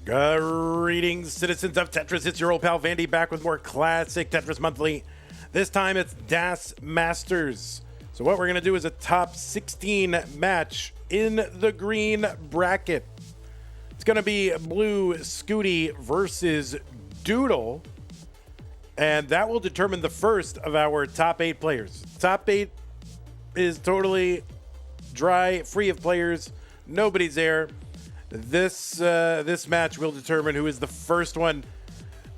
Greetings, citizens of Tetris. It's your old pal Vandy back with more classic Tetris Monthly. This time it's Das Masters. So what we're going to do is a top 16 match in the green bracket. It's going to be blue Scuti versus Doodle. And that will determine the first of our top 8 players. Top 8 is totally dry, free of players. Nobody's there. This match will determine who is the first one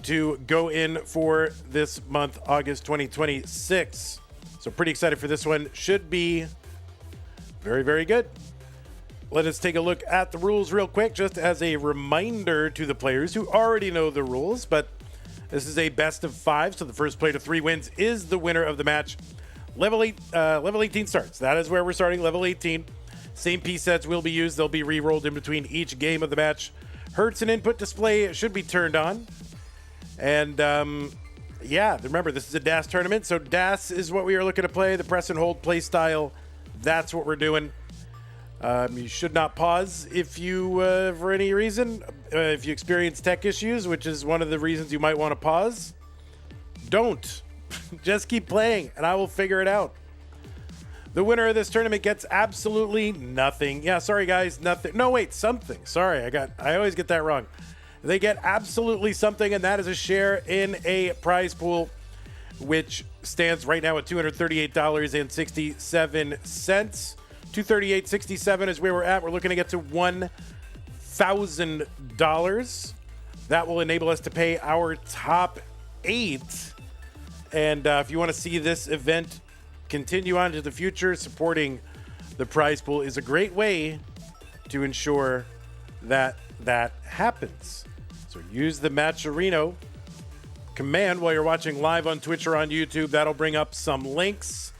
to go in for this month, August 2026. So pretty excited for this one. Should be very, very good. Let us take a look at the rules real quick, just as a reminder to the players who already know the rules. But this is a best of 5, so the first player to 3 wins is the winner of the match. Level 18 starts. That is where we're starting, level 18. Same piece sets will be used. They'll be re-rolled in between each game of the match. Hertz and input display should be turned on. And yeah, remember, this is a DAS tournament. So DAS is what we are looking to play. The press and hold play style. That's what we're doing. You should not pause if you, for any reason, if you experience tech issues, which is one of the reasons you might want to pause. Don't. Just keep playing and I will figure it out. The winner of this tournament gets absolutely nothing. Yeah, sorry guys, nothing. No, wait, something. Sorry, I always get that wrong. They get absolutely something, and that is a share in a prize pool, which stands right now at $238.67. $238.67 is where we're at. We're looking to get to $1,000. That will enable us to pay our top 8. And if you want to see this event continue on to the future, supporting the prize pool is a great way to ensure that that happens. So use the Matcherino command while you're watching live on Twitch or on YouTube. That'll bring up some links.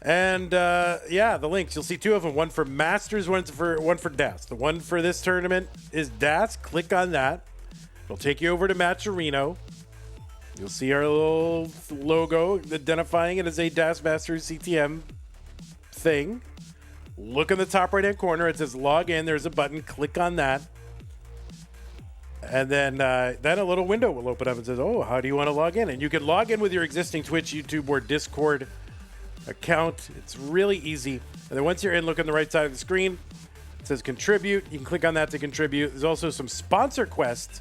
And yeah, the links, you'll see 2 of them. One for Masters, one for DAS. The one for this tournament is DAS. Click on that. It'll take you over to Matcherino. You'll see our little logo identifying it as a DAS Masters CTM thing. Look in the top right-hand corner. It says log in. There's a button. Click on that. And then a little window will open up and says, oh, how do you want to log in? And you can log in with your existing Twitch, YouTube, or Discord account. It's really easy. And then once you're in, look on the right side of the screen. It says contribute. You can click on that to contribute. There's also some sponsor quests,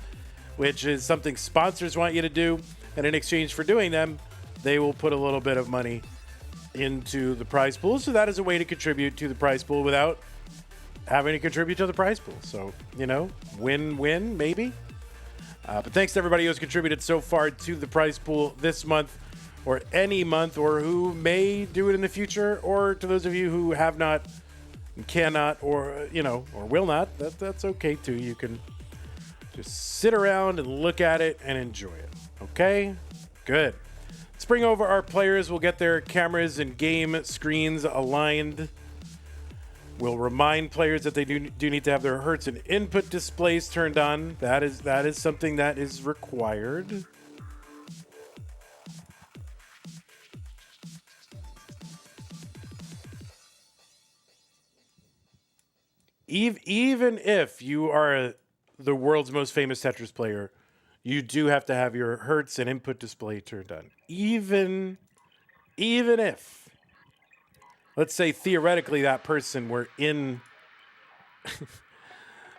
which is something sponsors want you to do. And in exchange for doing them, they will put a little bit of money into the prize pool. So that is a way to contribute to the prize pool without having to contribute to the prize pool. So, you know, win-win, maybe. But thanks to everybody who has contributed so far to the prize pool this month or any month, or who may do it in the future, or to those of you who have not and cannot, or, you know, or will not. That's okay, too. You can just sit around and look at it and enjoy it. Okay, good. Let's bring over our players. We'll get their cameras and game screens aligned. We'll remind players that they do need to have their Hertz and input displays turned on. That is something that is required. Even if you are the world's most famous Tetris player, you do have to have your Hertz and input display turned on. Even if, let's say theoretically that person were in,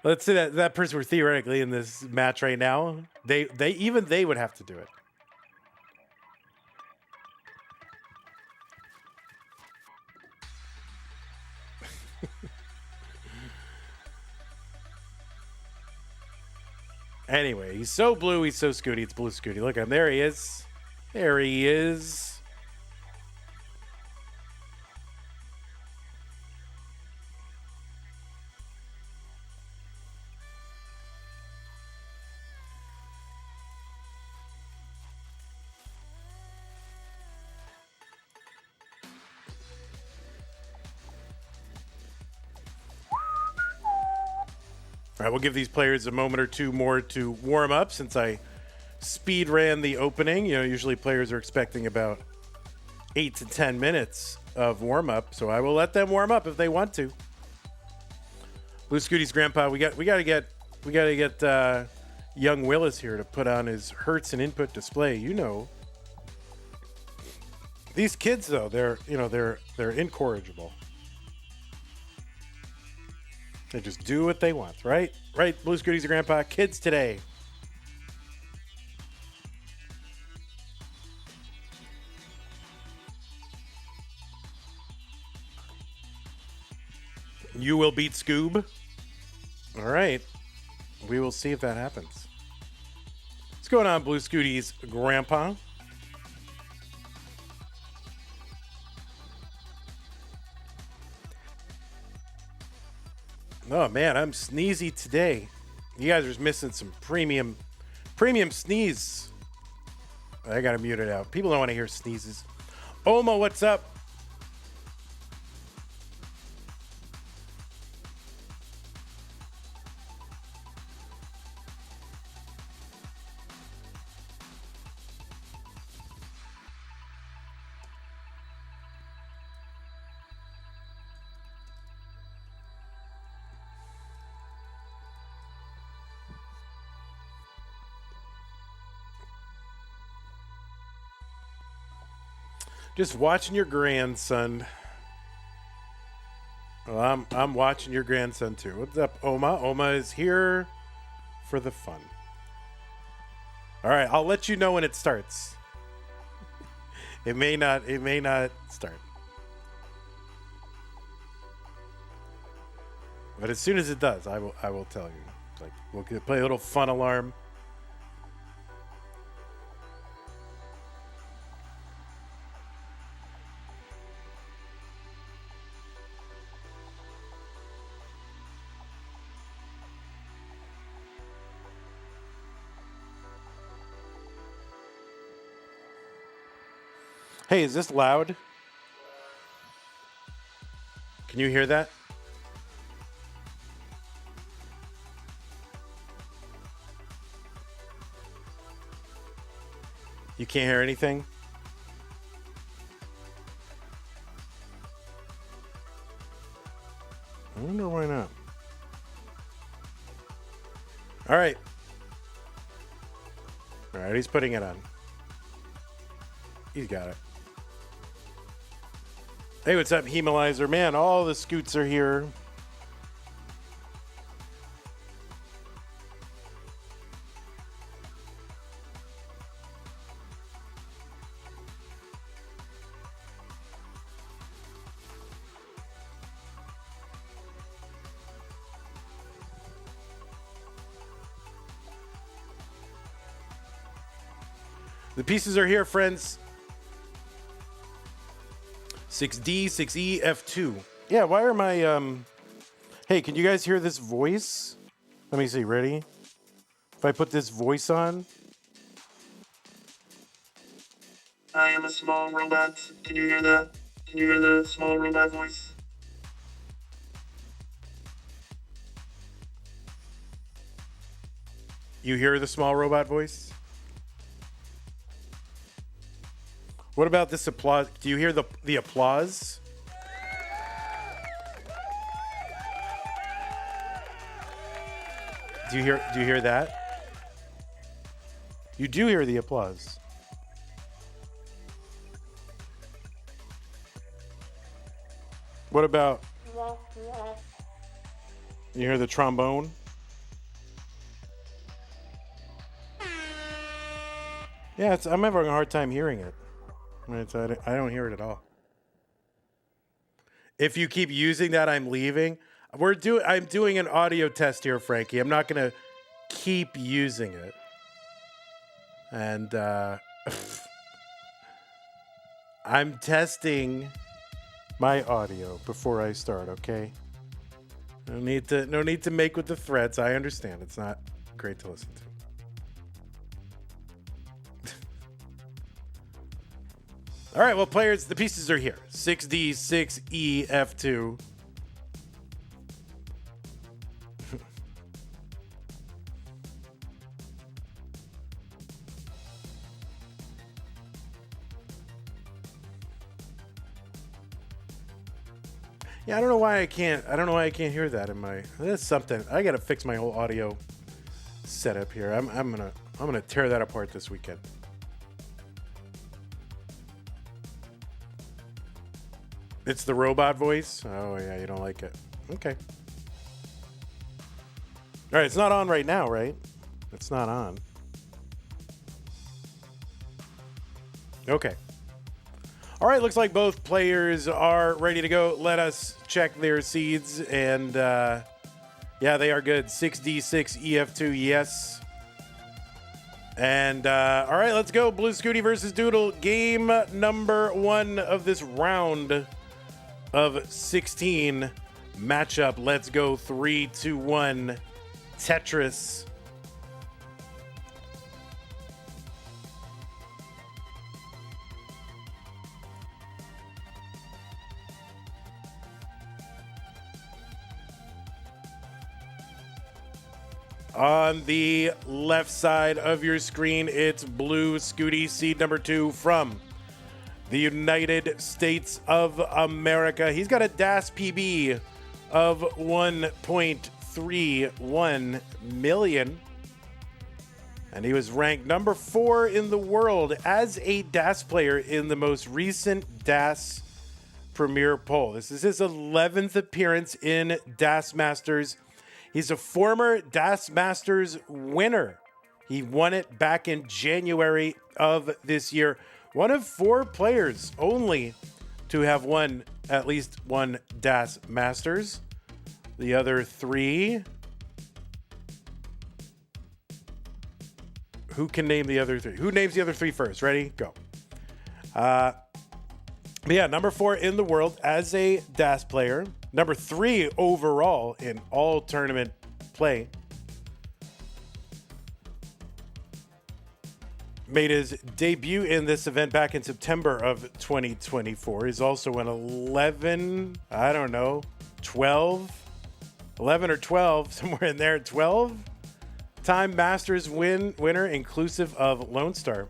let's say that person were theoretically in this match right now, they would have to do it. Anyway, he's so blue, he's so Scuti. It's blue Scuti. Look at him. There he is. There he is. All right, we'll give these players a moment or two more to warm up since I speed ran the opening. You know, usually players are expecting about 8 to 10 minutes of warm up, so I will let them warm up if they want to. Blue Scuti's grandpa, we got to get We got to get young Willis here to put on his Hertz and input display. You know, these kids though, they're incorrigible. They just do what they want, right? Right, Blue Scooty's grandpa. Kids today. You will beat Scoob. All right. We will see if that happens. What's going on, Blue Scooty's grandpa? Oh man, I'm sneezy today. You guys are missing some premium sneeze. I gotta mute it out. People don't want to hear sneezes. Oma, what's up? Just watching your grandson. Well, I'm watching your grandson too. What's up, Oma? Oma is here for the fun. All right, I'll let you know when it starts. It may not start. But as soon as it does, I will tell you. Like we'll play a little fun alarm. Hey, is this loud? Can you hear that? You can't hear anything? I wonder why not. All right. All right, he's putting it on. He's got it. Hey, what's up, Hemalizer? Man, all the scoots are here. The pieces are here, friends. 6D, 6E, F2. Yeah, why are my, Hey, can you guys hear this voice? Let me see, ready? If I put this voice on. I am a small robot. Can you hear that? Can you hear the small robot voice? You hear the small robot voice? What about this applause? Do you hear the applause? Do you hear that? You do hear the applause. What about you hear the trombone? Yeah, I'm having a hard time hearing it. I don't hear it at all. If you keep using that, I'm leaving. I'm doing an audio test here, Frankie. I'm not gonna keep using it. And I'm testing my audio before I start, okay? No need to make with the threats. I understand. It's not great to listen to. All right, well, players, the pieces are here. 6D, 6E, F2. Yeah, I don't know why I can't. I don't know why I can't hear that in my. That's something. I gotta fix my whole audio setup here. I'm gonna tear that apart this weekend. It's the robot voice. Oh yeah, you don't like it. Okay. All right, it's not on right now, right? It's not on. Okay. All right, looks like both players are ready to go. Let us check their seeds, and yeah, they are good. 6D6 EF2, yes. And all right, let's go. Blue Scuti versus Doodle. Game number 1 of this round of 16 matchup. Let's go. 3, 2, 1. Tetris. On the left side of your screen, it's Blue Scuti, seed number 2 from the United States of America. He's got a DAS PB of 1.31 million. And he was ranked number 4 in the world as a DAS player in the most recent DAS Premier poll. This is his 11th appearance in DAS Masters. He's a former DAS Masters winner. He won it back in January of this year. One of 4 players only to have won at least one DAS Masters. The other 3. Who can name the other 3? Who names the other 3 first? Ready? Go. Yeah, number 4 in the world as a DAS player. Number 3 overall in all tournament play. Made his debut in this event back in September of 2024. He's also an 11 or 12, somewhere in there, 12-time Masters winner, inclusive of Lone Star.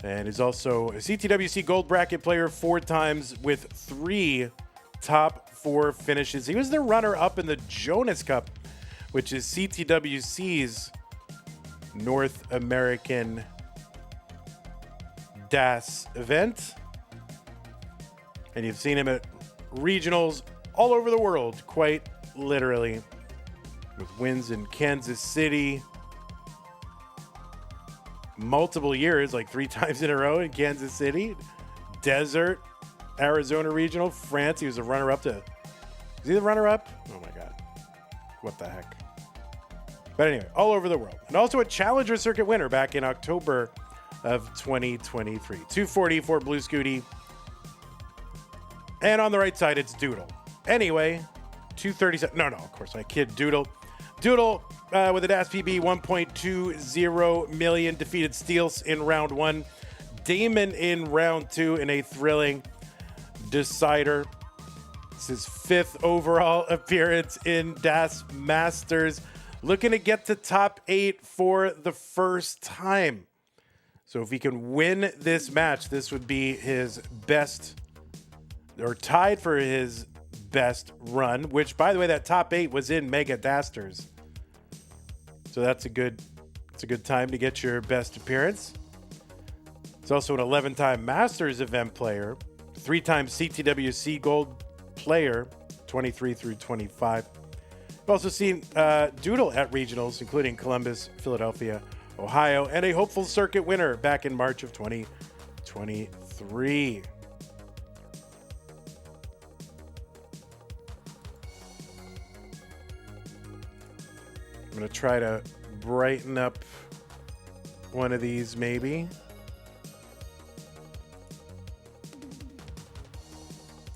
And is also a CTWC Gold Bracket player 4 times with 3 top 4 finishes. He was the runner-up in the Jonas Cup, which is CTWC's North American DAS event. And you've seen him at regionals all over the world, quite literally, with wins in Kansas City, multiple years, like 3 times in a row in Kansas City, Desert, Arizona Regional, France. He was a runner-up to... Is he the runner-up? Oh, my God. What the heck? But anyway, all over the world. And also a Challenger Circuit winner back in October of 2023. 240 for Blue Scuti. And on the right side, it's Doodle. Anyway, 237... No, of course, I kid. Doodle. Doodle with a DAS PB 1.20 million, defeated Steels in round 1, Damon in round 2 in a thrilling decider. It's his 5th overall appearance in DAS Masters, looking to get to top 8 for the first time. So if he can win this match, this would be his best, or tied for his best run, which, by the way, that top 8 was in Mega Dasters. So that's a good time to get your best appearance. He's also an 11-time Masters event player, 3-time CTWC Gold player, 23 through 25. We've also seen Doodle at regionals, including Columbus, Philadelphia, Ohio, and a hopeful circuit winner back in March of 2023. I'm going to try to brighten up one of these, maybe.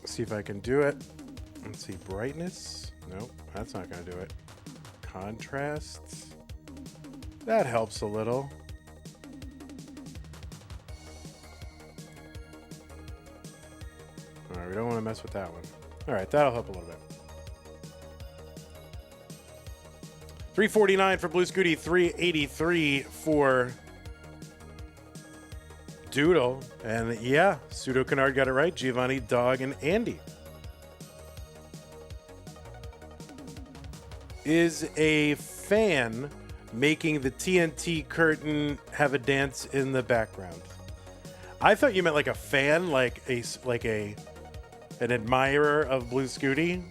See if I can do it. Let's see, brightness. Nope, that's not going to do it. Contrast. That helps a little. All right, we don't want to mess with that one. All right, that'll help a little bit. 349 for Blue Scuti, 383 for Doodle. And yeah, Pseudo Canard got it right. Giovanni, Dog, and Andy. is a fan making the TNT curtain have a dance in the background. I thought you meant like a fan, like an admirer of Blue Scuti.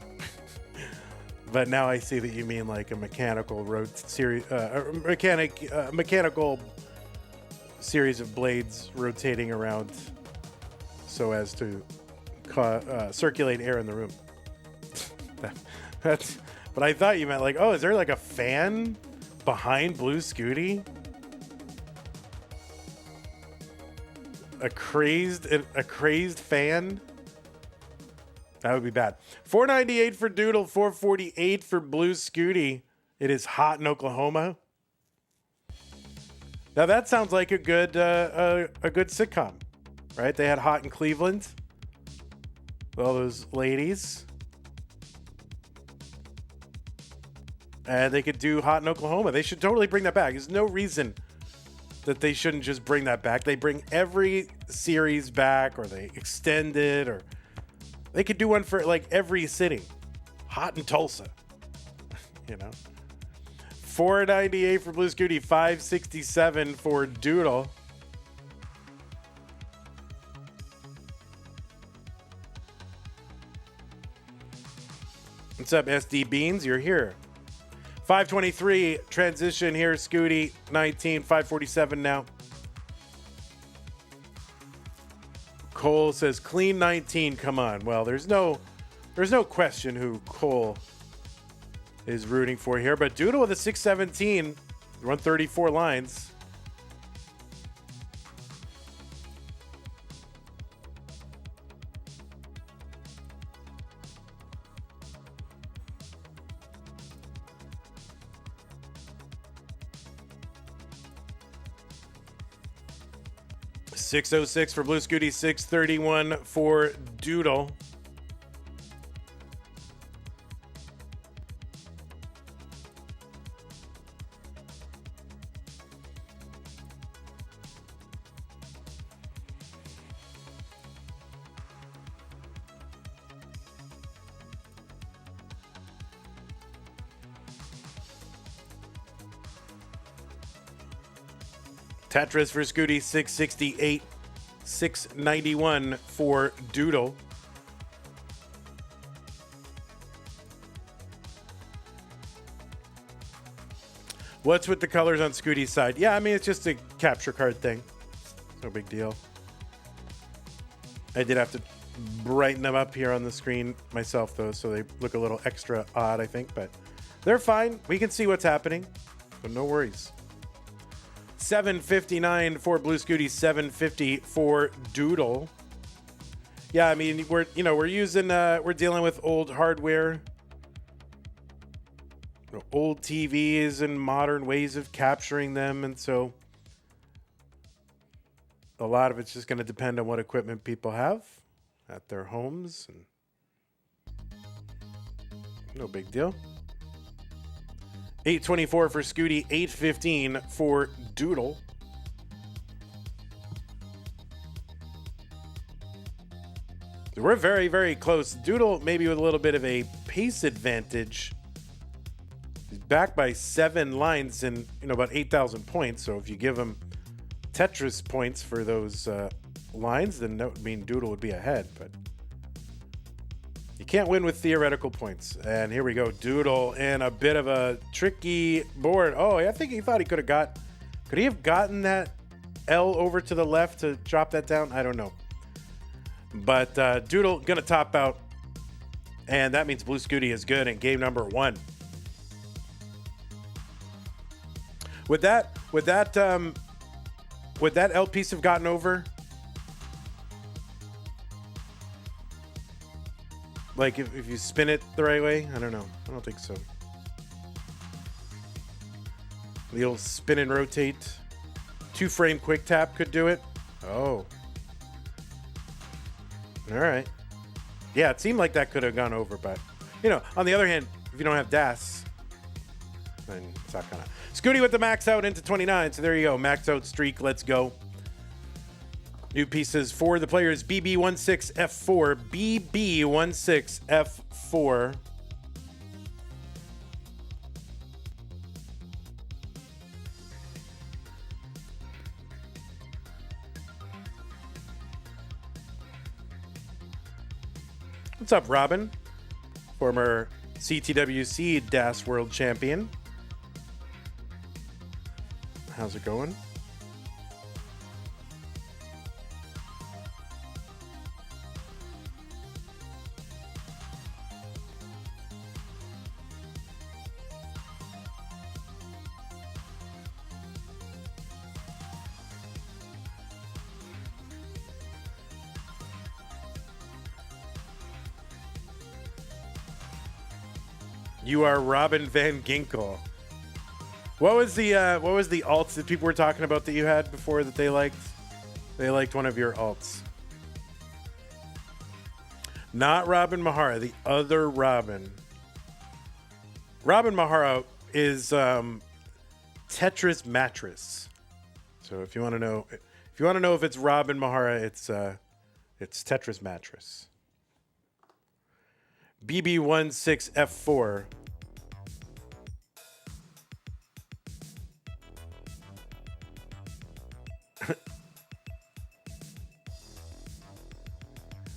But now I see that you mean like a mechanical mechanical series of blades rotating around so as to circulate air in the room. But I thought you meant like, oh, is there like a fan behind Blue Scuti? A crazed fan? That would be bad. $4.98 for Doodle, $4.48 for Blue Scuti. It is hot in Oklahoma. Now that sounds like a good sitcom, right? They had Hot in Cleveland. All those ladies. And they could do Hot in Oklahoma. They should totally bring that back. There's no reason that they shouldn't just bring that back. They bring every series back, or they extend it, or they could do one for like every city. Hot in Tulsa. You know? $4.98 for Blue Scuti, $5.67 for Doodle. What's up, SD Beans? You're here. 523 transition here, Scuti 19, 547 now. Cole says clean 19, come on. Well, there's no question who Cole is rooting for here, but Doodle with a 617, 134 lines. $606 for Blue Scuti, $631 for Doodle. Tetris for Scuti, 668, 691 for Doodle. What's with the colors on Scuti's side? Yeah, I mean, it's just a capture card thing. No big deal. I did have to brighten them up here on the screen myself, though, so they look a little extra odd, I think. But they're fine. We can see what's happening, so no worries. $7.59 for Blue Scuti, $7.50 for Doodle. Yeah, I mean, we're dealing with old hardware, old TVs and modern ways of capturing them, and so a lot of it's just going to depend on what equipment people have at their homes, and no big deal. $8.24 for Scuti, $8.15 for Doodle. We're very, very close. Doodle maybe with a little bit of a pace advantage. He's back by 7 lines and about 8,000 points. So if you give him Tetris points for those lines, then that would mean Doodle would be ahead. But you can't win with theoretical points. And here we go. Doodle in a bit of a tricky board. Oh, I think he thought he could he have gotten that L over to the left to drop that down? I don't know. But Doodle going to top out. And that means Blue Scuti is good in game number 1. Would that L piece have gotten over? Like if you spin it the right way? I don't know. I don't think so. The old spin and rotate. 2-frame quick tap could do it. Oh. All right. Yeah, it seemed like that could have gone over, but on the other hand, if you don't have DAS, then it's not gonna. Scuti with the max out into 29. So there you go. Max out streak. Let's go. New pieces for the players. BB16F4. BB16F4. What's up, Robin? Former CTWC DAS World Champion. How's it going? You are Robin Van Ginkel. What was the alts that people were talking about that you had before that they liked? They liked one of your alts. Not Robin Mahara, the other Robin. Robin Mahara is Tetris mattress. So if you want to know if it's Robin Mahara, it's Tetris mattress. BB16F4.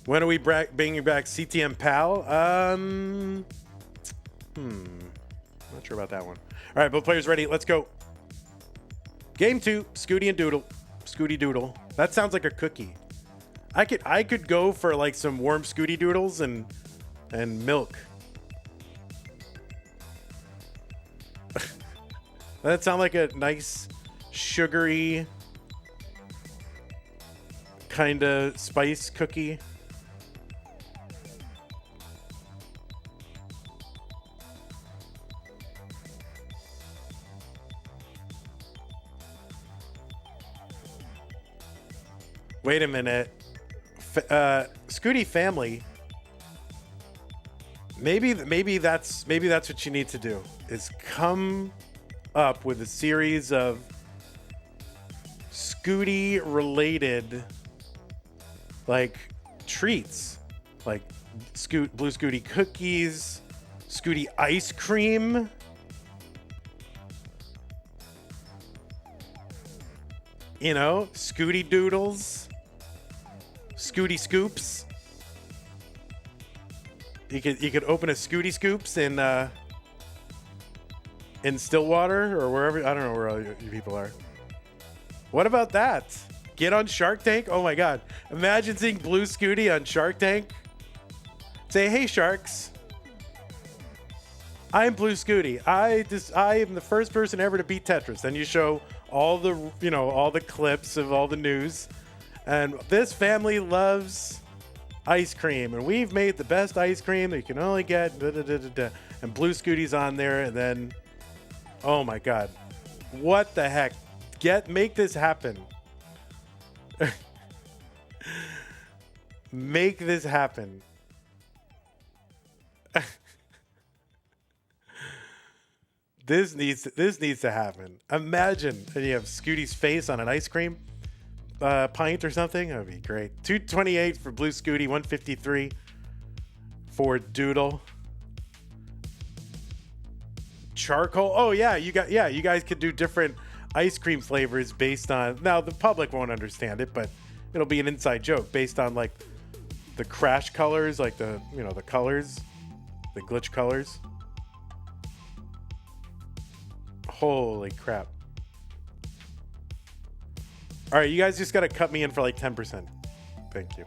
When are we bringing back CTM Pal? Not sure about that one. All right, both players ready. Let's go. Game 2, Scuti and Doodle. Scuti Doodle. That sounds like a cookie. I could go for like some warm Scuti Doodles and milk. That sound like a nice sugary kind of spice cookie. Wait a minute. Scuti family. Maybe that's what you need to do, is come up with a series of Scuti related like treats, like blue Scuti cookies, Scuti ice cream. You know, Scuti doodles, Scuti scoops. You could open a Scuti scoops in Stillwater or wherever. I don't know where all you people are. What about that? Get on Shark Tank? Oh my God. Imagine seeing Blue Scuti on Shark Tank. Say, hey sharks. I'm Blue Scuti. I am the first person ever to beat Tetris. Then you show all the clips of all the news. And this family loves ice cream, and we've made the best ice cream that you can only get. And Blue Scuti's on there, and then, oh my God, what the heck? Make this happen. Make this happen. This needs to happen. Imagine that you have Scuti's face on an ice cream pint or something. That would be great. 228 for Blue Scuti, 153 for Doodle. Charcoal. Oh yeah, you guys could do different ice cream flavors based on. Now the public won't understand it, but it'll be an inside joke based on like the crash colors, like the colors, the glitch colors. Holy crap. All right, you guys just got to cut me in for like 10%. Thank you.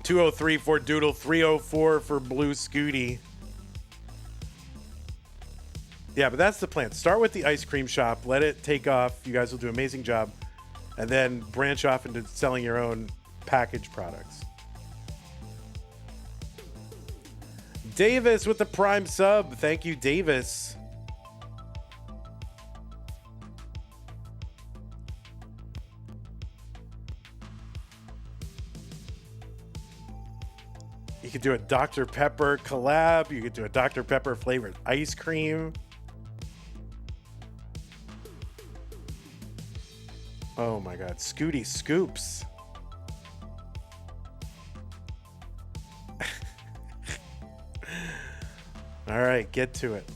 $203 for Doodle, $304 for Blue Scuti. Yeah, but that's the plan. Start with the ice cream shop. Let it take off. You guys will do an amazing job. And then branch off into selling your own packaged products. Davis with the Prime sub. Thank you, Davis. You could do a Dr. Pepper collab. You could do a Dr. Pepper flavored ice cream. Oh my God, Scuti scoops. All right, get to it.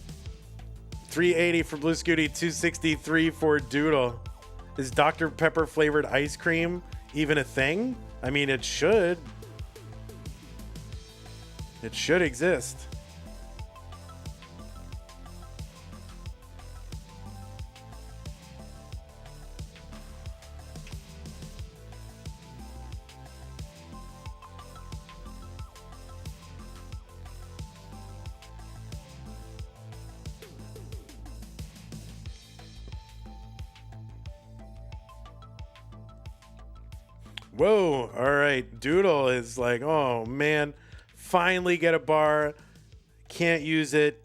380 for Blue Scuti, 263 for Doodle. Is Dr. Pepper flavored ice cream even a thing? I mean, it should. It should exist. Whoa, all right. Doodle is like, oh man, finally get a bar. Can't use it.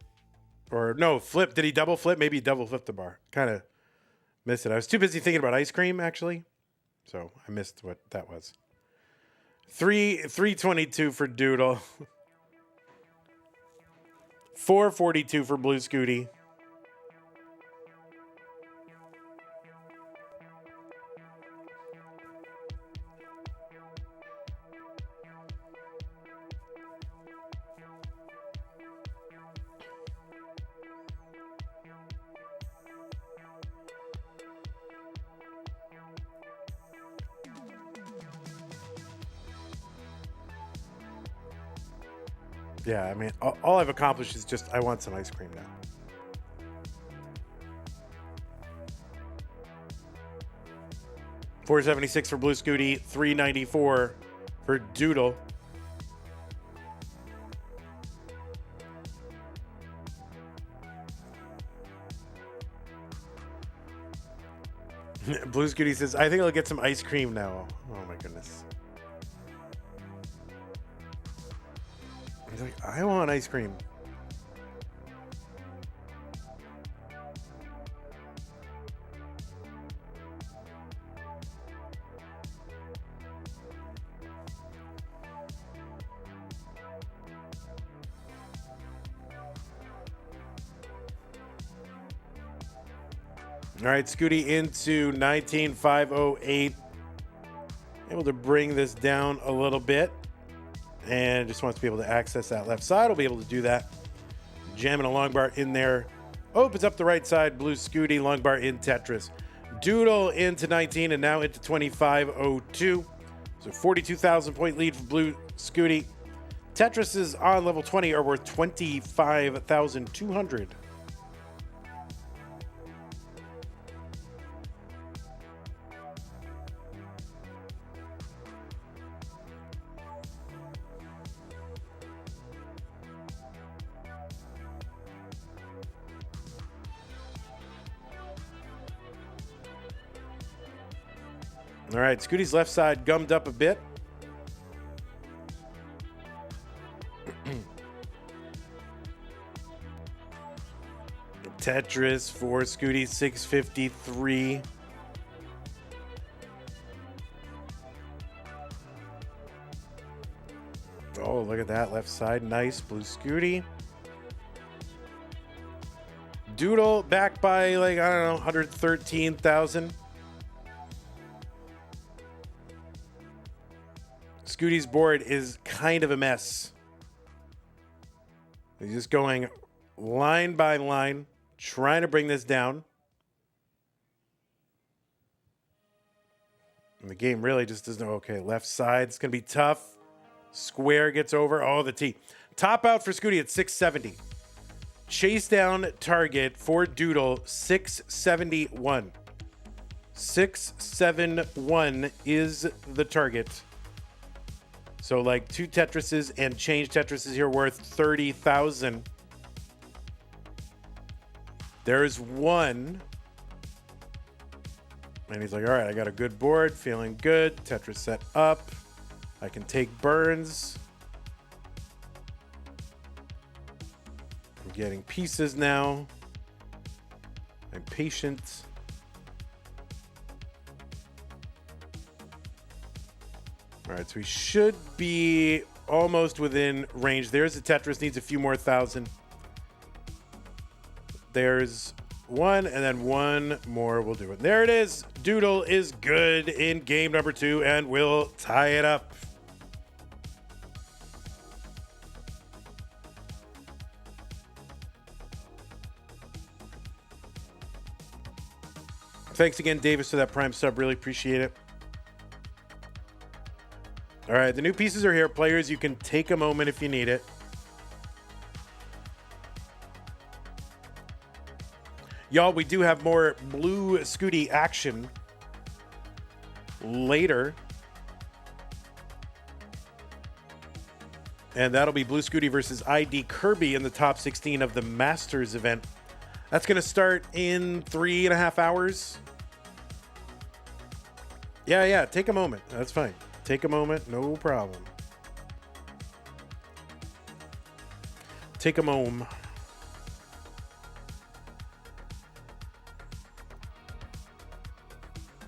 Or no, flip. Did he double flip? Maybe he double flipped the bar. Kind of missed it. I was too busy thinking about ice cream, actually. So I missed what that was. 322 for Doodle. 442 for Blue Scuti. Yeah, I mean, all I've accomplished is just I want some ice cream now. $476 for Blue Scuti, $394 for Doodle. Blue Scuti says, I think I'll get some ice cream now. Oh my goodness. He's like, I want ice cream. All right, Scuti into 19,508. Able to bring this down a little bit. And just wants to be able to access that left side. We'll be able to do that. Jamming a long bar in there. Opens up the right side. Blue Scuti, long bar in Tetris. Doodle into 19 and now into 2502. So 42,000 point lead for Blue Scuti. Tetris is on level 20 are worth 25,200. All right, Scuti's left side gummed up a bit. Tetris for Scuti, 653. Oh, look at that left side. Nice, Blue Scuti. Doodle back by like, I don't know, 113,000. Scuti's board is kind of a mess. He's just going line by line, trying to bring this down. And the game really just doesn't know. Okay, left side, it's going to be tough. Square gets over. Oh, the T. Top out for Scuti at 670. Chase down target for Doodle, 671. 671 is the target. So like 2 Tetrises and change Tetrises here worth 30,000. There's one. And he's like, all right, I got a good board, feeling good. Tetris set up. I can take burns. I'm getting pieces now. I'm patient. All right, so we should be almost within range. There's a Tetris, needs a few more thousand. There's one, and then one more will do it. There it is. Doodle is good in game number 2, and we'll tie it up. Thanks again, Davis, for that Prime sub. Really appreciate it. All right, the new pieces are here. Players, you can take a moment if you need it. Y'all, we do have more blue Scuti action later. And that'll be Blue Scuti versus ID Kirby in the top 16 of the Masters event. That's going to start in 3.5 hours. Yeah, take a moment. That's fine. Take a moment, no problem. Take a moment.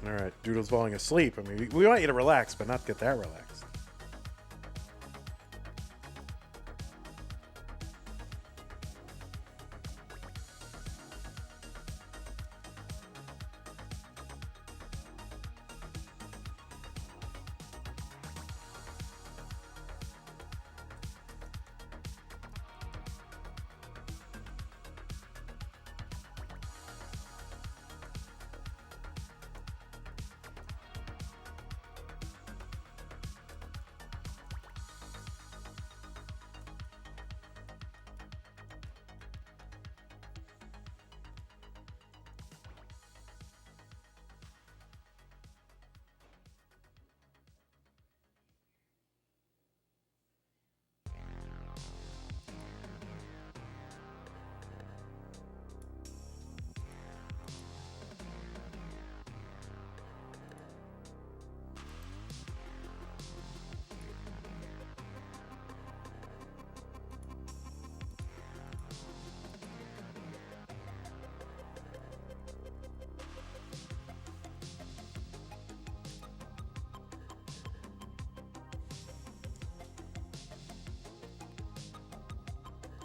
All right, Doodle's falling asleep. I mean, we want you to relax, but not get that relaxed.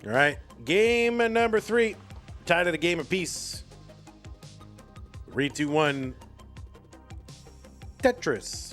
All right, game number 3, tied at a game apiece. 3, 2, 1, Tetris.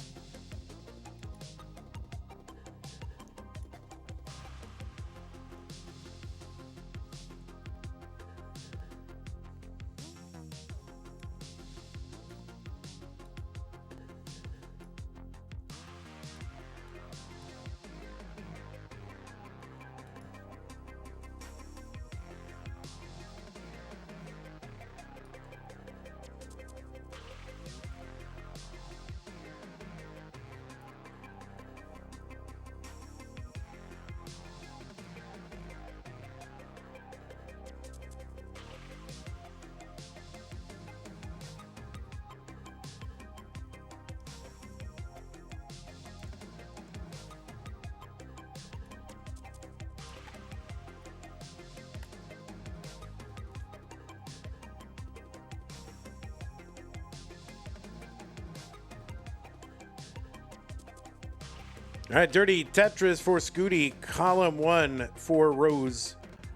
All right, Dirty Tetris for Scuti. Column 1, 4 rows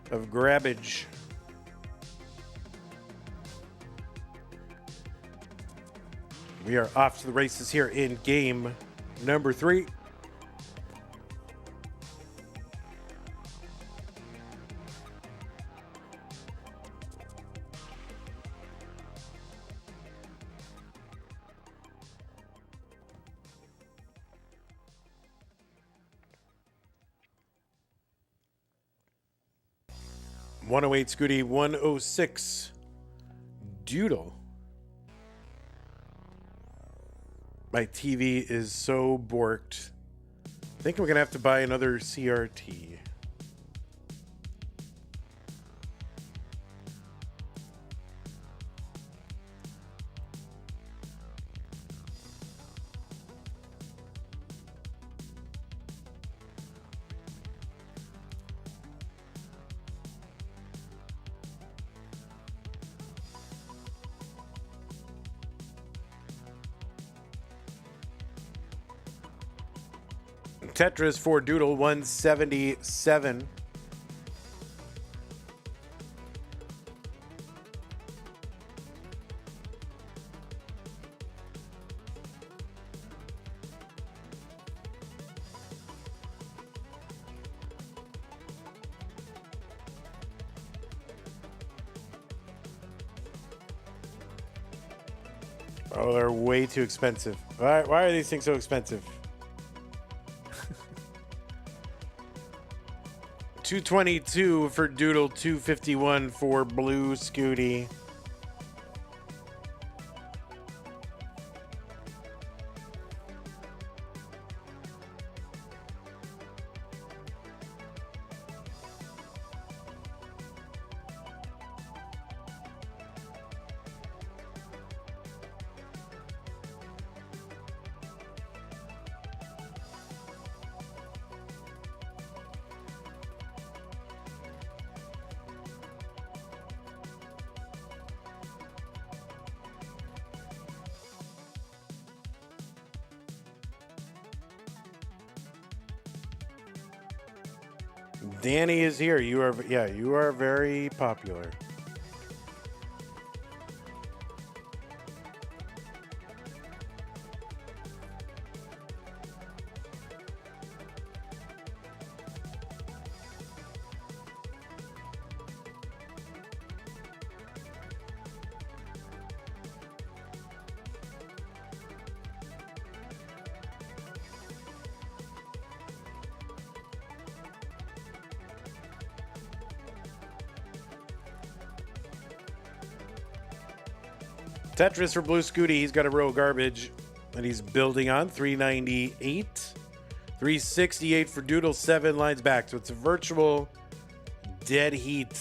of grabbage. We are off to the races here in game number 3. .108 Scuti, 106 Doodle. My TV is so borked. I think we're gonna have to buy another CRT. Tetris for Doodle, 177. Oh, they're way too expensive. Why are these things so expensive? 222 for Doodle, 251 for Blue Scuti. Danny is here. You are very popular. Tetris for Blue Scuti. He's got a row of garbage and he's building on 398. 368 for Doodle, 7 lines back. So it's a virtual dead heat.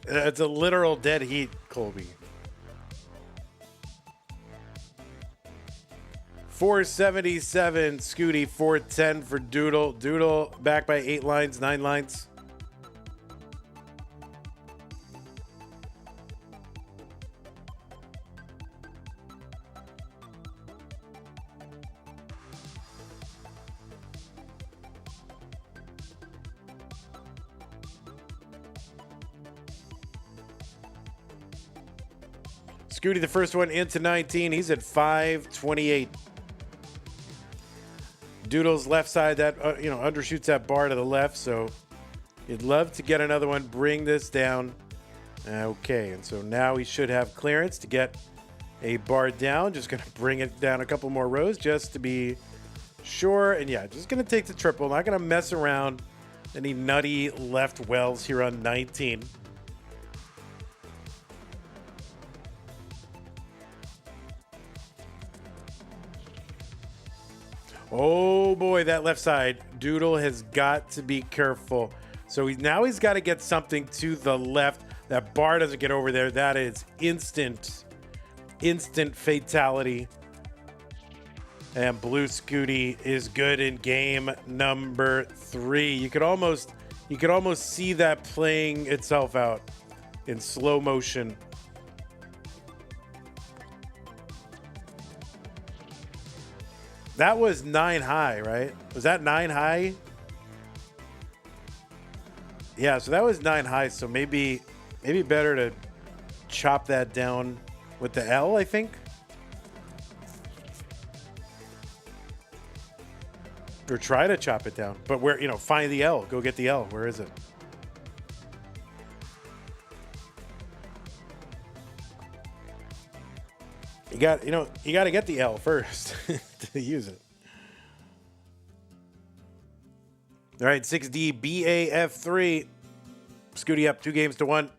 It's a literal dead heat, Colby. 477 Scuti, 410 for Doodle. Doodle back by 8 lines, 9 lines. Scuti, the first one into 19. He's at 528. Doodle's left side, that undershoots that bar to the left, so you'd love to get another one, bring this down. Okay, and so now he should have clearance to get a bar down. Just going to bring it down a couple more rows just to be sure. And yeah, just going to take the triple. Not going to mess around any nutty left wells here on 19. Oh boy, that left side. Doodle has got to be careful. So he's got to get something to the left. That bar doesn't get over there. That is instant fatality. And Blue Scuti is good in game number 3. You could almost see that playing itself out in slow motion. That was 9 high, right? Was that 9 high? Yeah, so that was 9 high. So maybe better to chop that down with the L, I think. Or try to chop it down. But where, find the L. Go get the L. Where is it? You got to get the L first to use it. All right, 6D BAF3. Scuti up 2-1.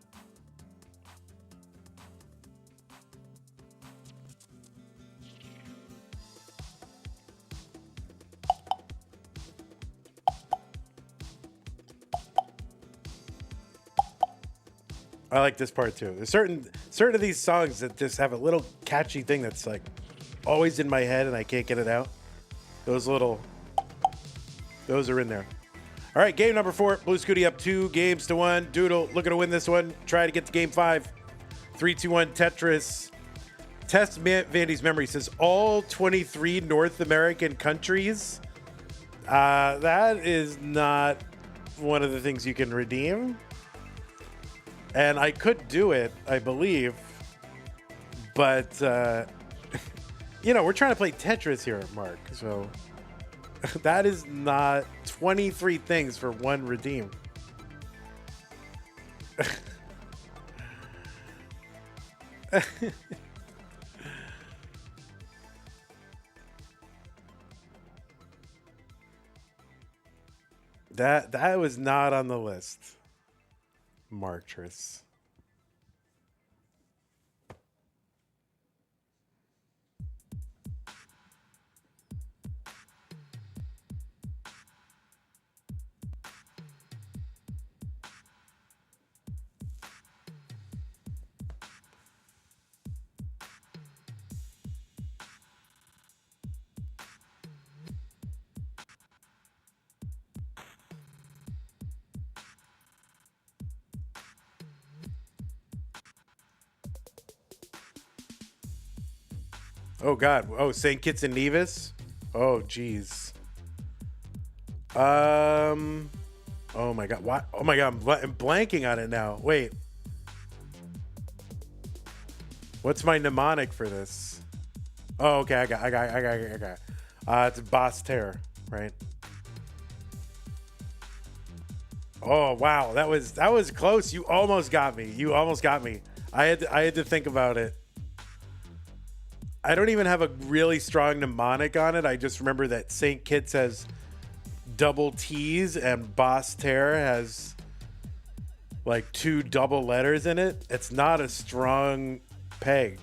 I like this part too. There's certain certain of these songs that just have a little catchy thing that's like always in my head and I can't get it out. Those are in there. All right, game number 4. Blue Scuti up 2-1. Doodle looking to win this one. Try to get to game 5. 3, 2, 1, Tetris. Test Vandy's memory says all 23 North American countries. That is not one of the things you can redeem. And I could do it, I believe. But, you know, we're trying to play Tetris here, Mark. So that is not 23 things for one redeem. That was not on the list, Martris. Oh God! Oh, St. Kitts and Nevis. Oh geez. Oh my God! What? Oh my God! I'm blanking on it now. Wait. What's my mnemonic for this? Oh, okay. I got. It's Boss Terror, right? Oh wow, that was close. You almost got me. I had to think about it. I don't even have a really strong mnemonic on it. I just remember that St. Kitts has double T's and Boss Terror has like 2 double letters in it. It's not a strong peg.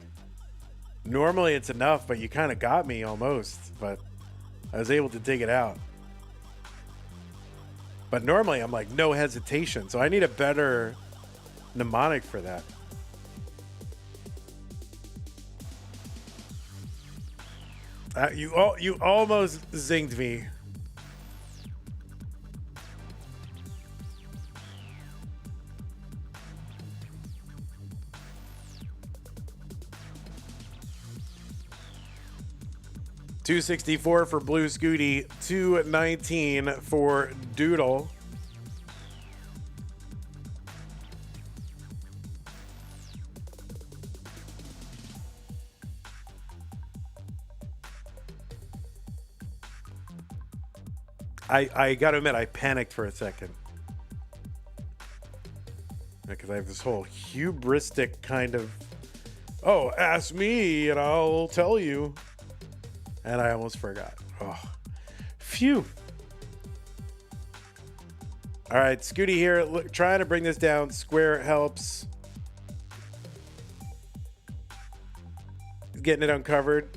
Normally it's enough, but you kind of got me almost. But I was able to dig it out. But normally I'm like no hesitation. So I need a better mnemonic for that. You almost zinged me. $264 for Blue Scuti, $219 for Doodle. I gotta admit, I panicked for a second. Because I have this whole hubristic kind of, oh, ask me and I'll tell you. And I almost forgot. Oh, phew. All right, Scuti here, trying to bring this down. Square helps. Getting it uncovered.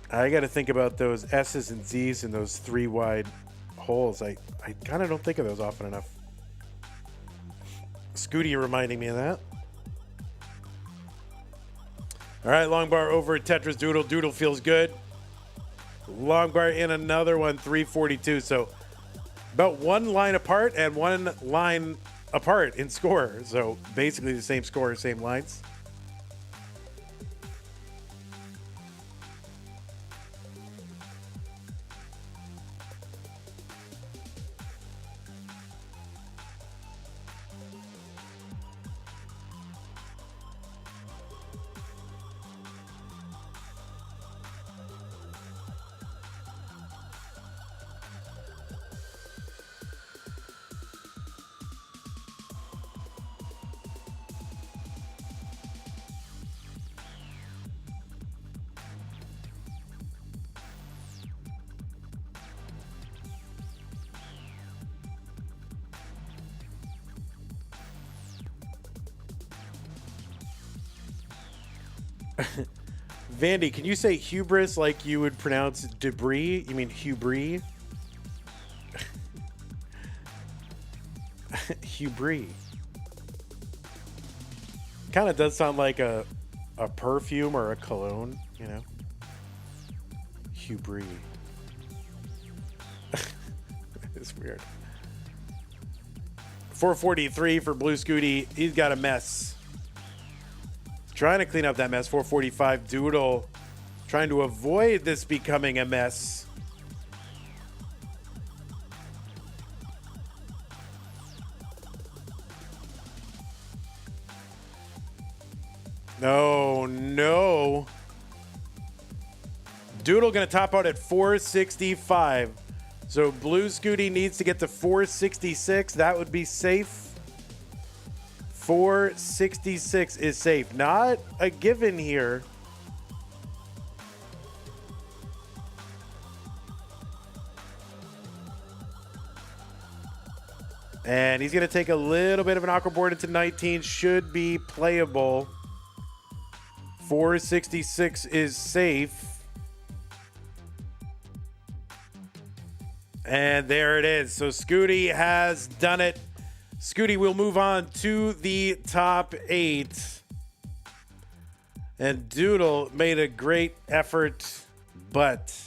I got to think about those S's and Z's in those 3 wide holes. I kind of don't think of those often enough. Scuti reminding me of that. All right, long bar over Tetris Doodle. Doodle feels good. Long bar in another one, 342. So about 1 line apart and 1 line apart in score. So basically the same score, same lines. Vandy, can you say hubris like you would pronounce debris? You mean hubris? Hubris. Kind of does sound like a perfume or a cologne, you know? Hubris. It's weird. 443 for Blue Scuti. He's got a mess. Trying to clean up that mess. 445 Doodle. Trying to avoid this becoming a mess. No, no. Doodle going to top out at 465. So Blue Scuti needs to get to 466. That would be safe. 466 is safe. Not a given here. And he's going to take a little bit of an aqua board into 19. Should be playable. 466 is safe. And there it is. So Scuti has done it. Scuti will move on to the top 8. And Doodle made a great effort, but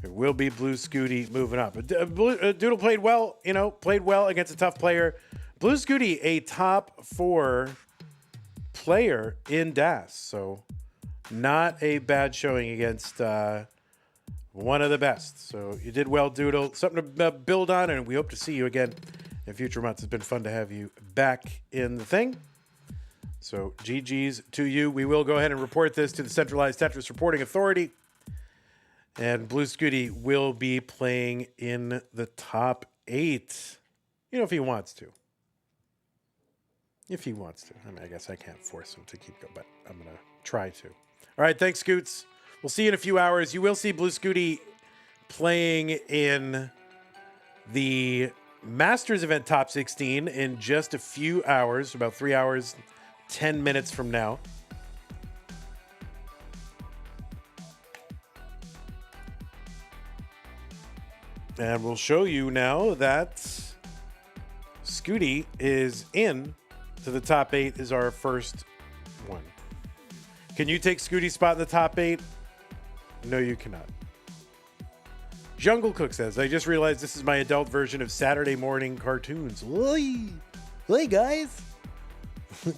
it will be Blue Scuti moving up. Doodle played well, played well against a tough player. Blue Scuti, a top 4 player in DAS. So not a bad showing against one of the best. So you did well, Doodle. Something to build on, and we hope to see you again in future months. It's been fun to have you back in the thing. So GG's to you. We will go ahead and report this to the Centralized Tetris Reporting Authority. And Blue Scuti will be playing in the top 8. If he wants to. If he wants to. I mean, I guess I can't force him to keep going, but I'm going to try to. All right, thanks, Scoots. We'll see you in a few hours. You will see Blue Scuti playing in the Masters event top 16 in just a few hours, about 3 hours, 10 minutes from now. And we'll show you now that Scuti is in to the top 8 is our first one. Can you take Scuti's spot in the top 8? No, you cannot. Jungle Cook says, I just realized this is my adult version of Saturday morning cartoons. Hey guys.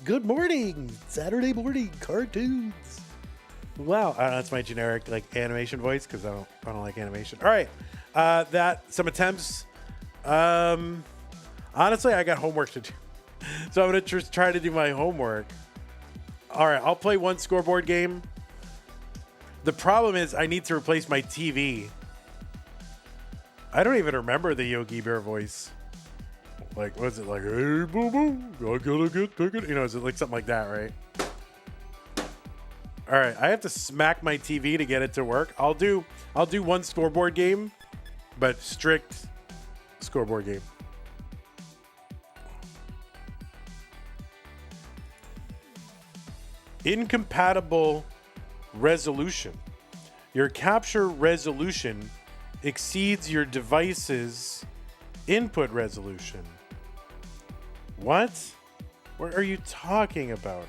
Good morning. Saturday morning cartoons. Wow. That's my generic animation voice because I don't like animation. All right. Some attempts. Honestly, I got homework to do. So I'm going to try to do my homework. All right. I'll play one scoreboard game. The problem is I need to replace my TV. I don't even remember the Yogi Bear voice. What's it like? Hey, boo boo, I gotta get ticket. Is it like something like that, right? All right, I have to smack my TV to get it to work. I'll do one scoreboard game, but strict scoreboard game. Incompatible resolution. Your capture resolution exceeds your device's input resolution. What? What are you talking about?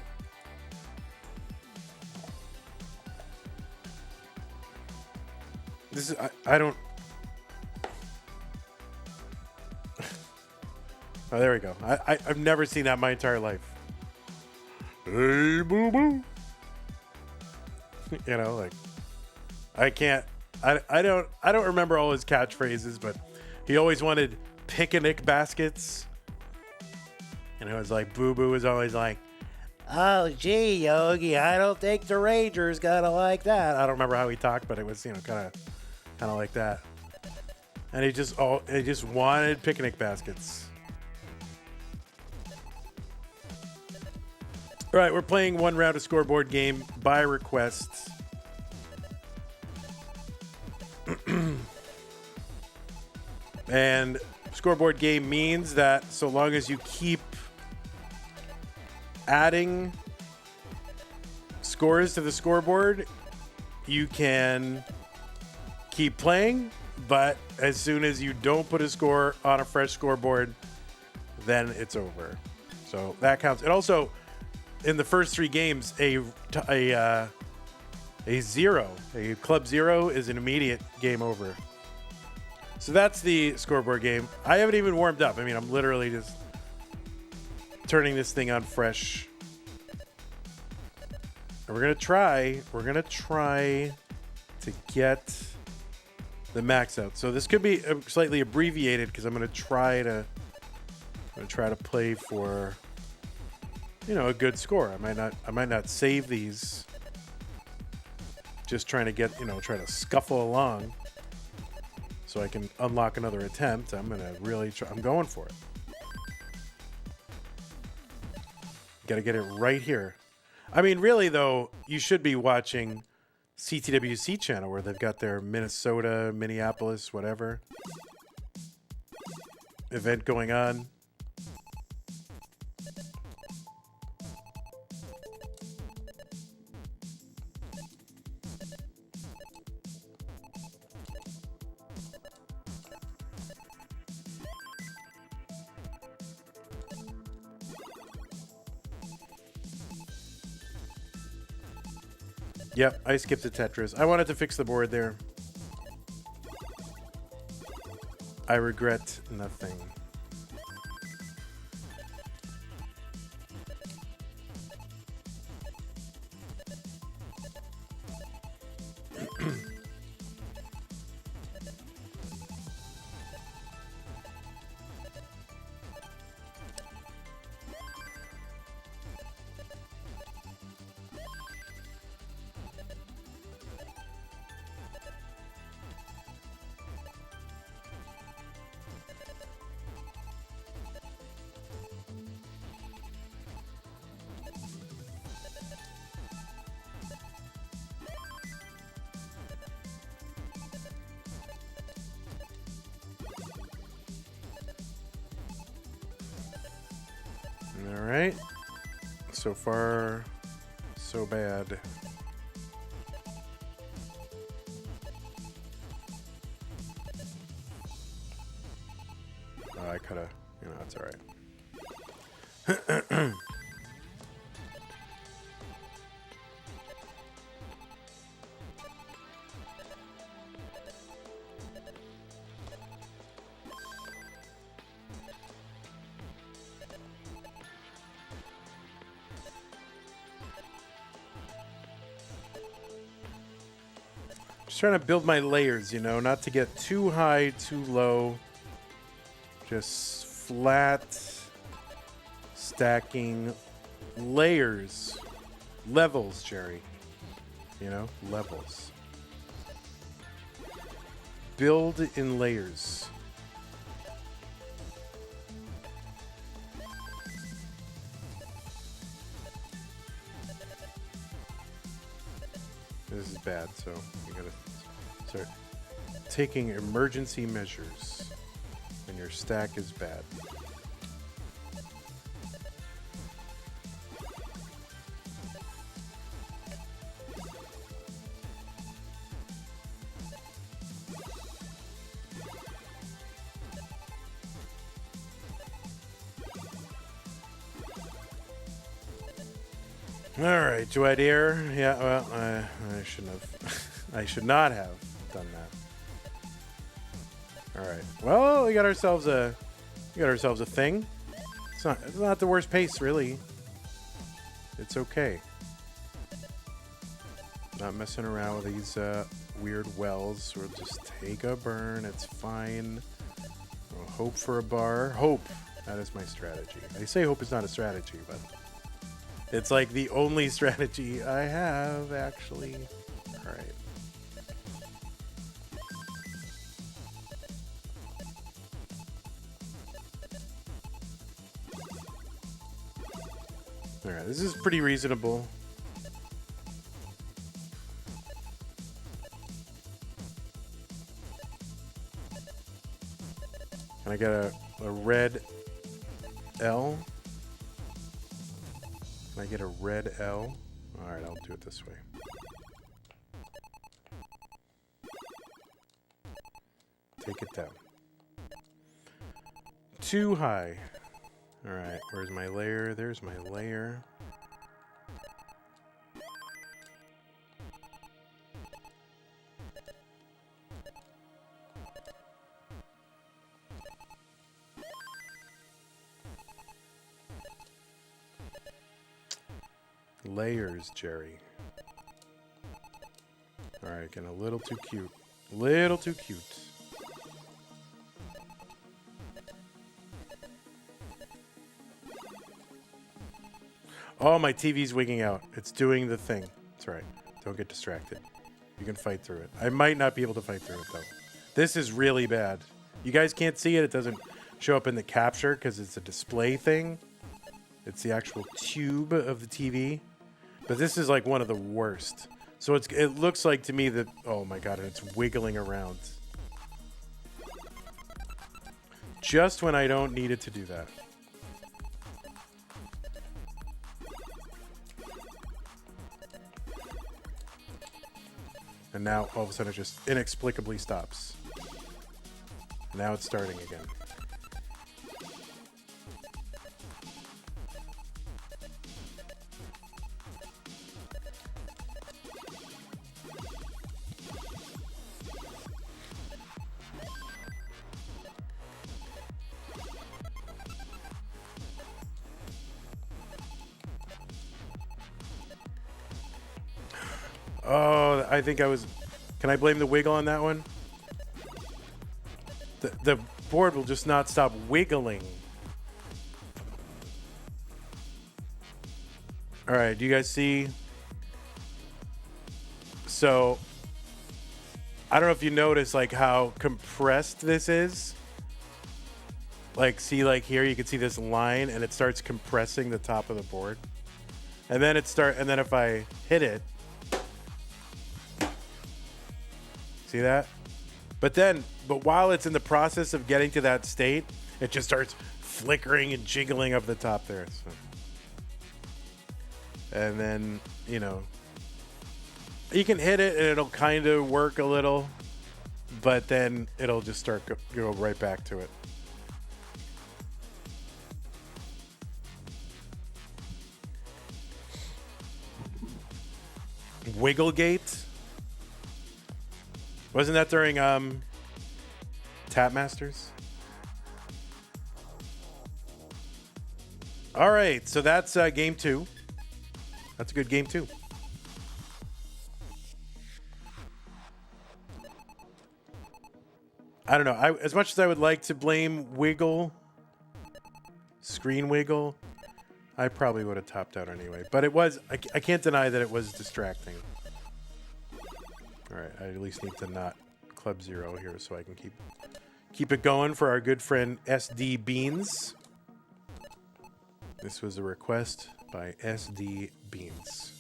This is I don't. Oh, there we go. I've never seen that in my entire life. Hey, boo boo. I can't. I don't remember all his catchphrases, but he always wanted picnic baskets. And it was like Boo Boo was always like, oh gee, Yogi, I don't think the Ranger's gonna like that. I don't remember how he talked, but it was kind of like that. And he just wanted picnic baskets. All right, we're playing one round of scoreboard game by request. And scoreboard game means that so long as you keep adding scores to the scoreboard, you can keep playing. But as soon as you don't put a score on a fresh scoreboard, then it's over. So that counts. And also, in the first 3 games, a zero, a club zero, is an immediate game over. So that's the scoreboard game. I haven't even warmed up. I mean, I'm literally just turning this thing on fresh. And we're gonna try to get the max out. So this could be slightly abbreviated because I'm gonna try to play for, you know, a good score. I might not save these. Just trying to get, you know, try to scuffle along so I can unlock another attempt. I'm gonna really try. I'm going for it. Got to get it right here. I mean, really though, you should be watching CTWC channel where they've got their Minnesota, Minneapolis, whatever event going on. Yep, I skipped the Tetris. I wanted to fix the board there. I regret nothing. All right. So far, so bad. Oh, I could have, you know, that's all right. Just trying to build my layers, you know, not to get too high, too low. Just flat stacking layers. Levels, Jerry. You know, levels. Build in layers. This is bad, so you gotta start taking emergency measures when your stack is bad. All right, do I dare? Yeah, well, I shouldn't have. I should not have done that. All right. Well, we got ourselves a thing. It's not the worst pace, really. It's okay. Not messing around with these weird wells. We'll just take a burn. It's fine. We'll hope for a bar. Hope. That is my strategy. I say hope is not a strategy, but it's like the only strategy I have, actually. All right. All right, this is pretty reasonable. Can I get a red L? Can I get a red L? All right, I'll do it this way. Take it down. Too high. All right, where's my layer? There's my layer. Layers, Jerry. All right, getting a little too cute. A little too cute. Oh, my TV's wigging out. It's doing the thing. That's right. Don't get distracted. You can fight through it. I might not be able to fight through it, though. This is really bad. You guys can't see it. It doesn't show up in the capture because it's a display thing. It's the actual tube of the TV. But this is like one of the worst. So it looks like to me that... Oh, my God. And it's wiggling around. Just when I don't need it to do that. And now, all of a sudden, it just inexplicably stops. Now it's starting again. Oh, I think I was... Can I blame the wiggle on that one? The board will just not stop wiggling. All right, do you guys see? So, I don't know if you notice like how compressed this is. Like, see, like here you can see this line, and it starts compressing the top of the board, and then and then if I hit it. See that? But while it's in the process of getting to that state, it just starts flickering and jiggling up the top there. So. And then, you know, you can hit it and it'll kind of work a little, but then it'll just start go right back to it. Wigglegate? Wasn't that during Tap Masters? All right, so that's game 2. That's a good game 2. I don't know. As much as I would like to blame screen wiggle, I probably would have topped out anyway. But it was, I can't deny that it was distracting. All right, I at least need to not club 0 here so I can keep it going for our good friend SD Beans. This was a request by SD Beans.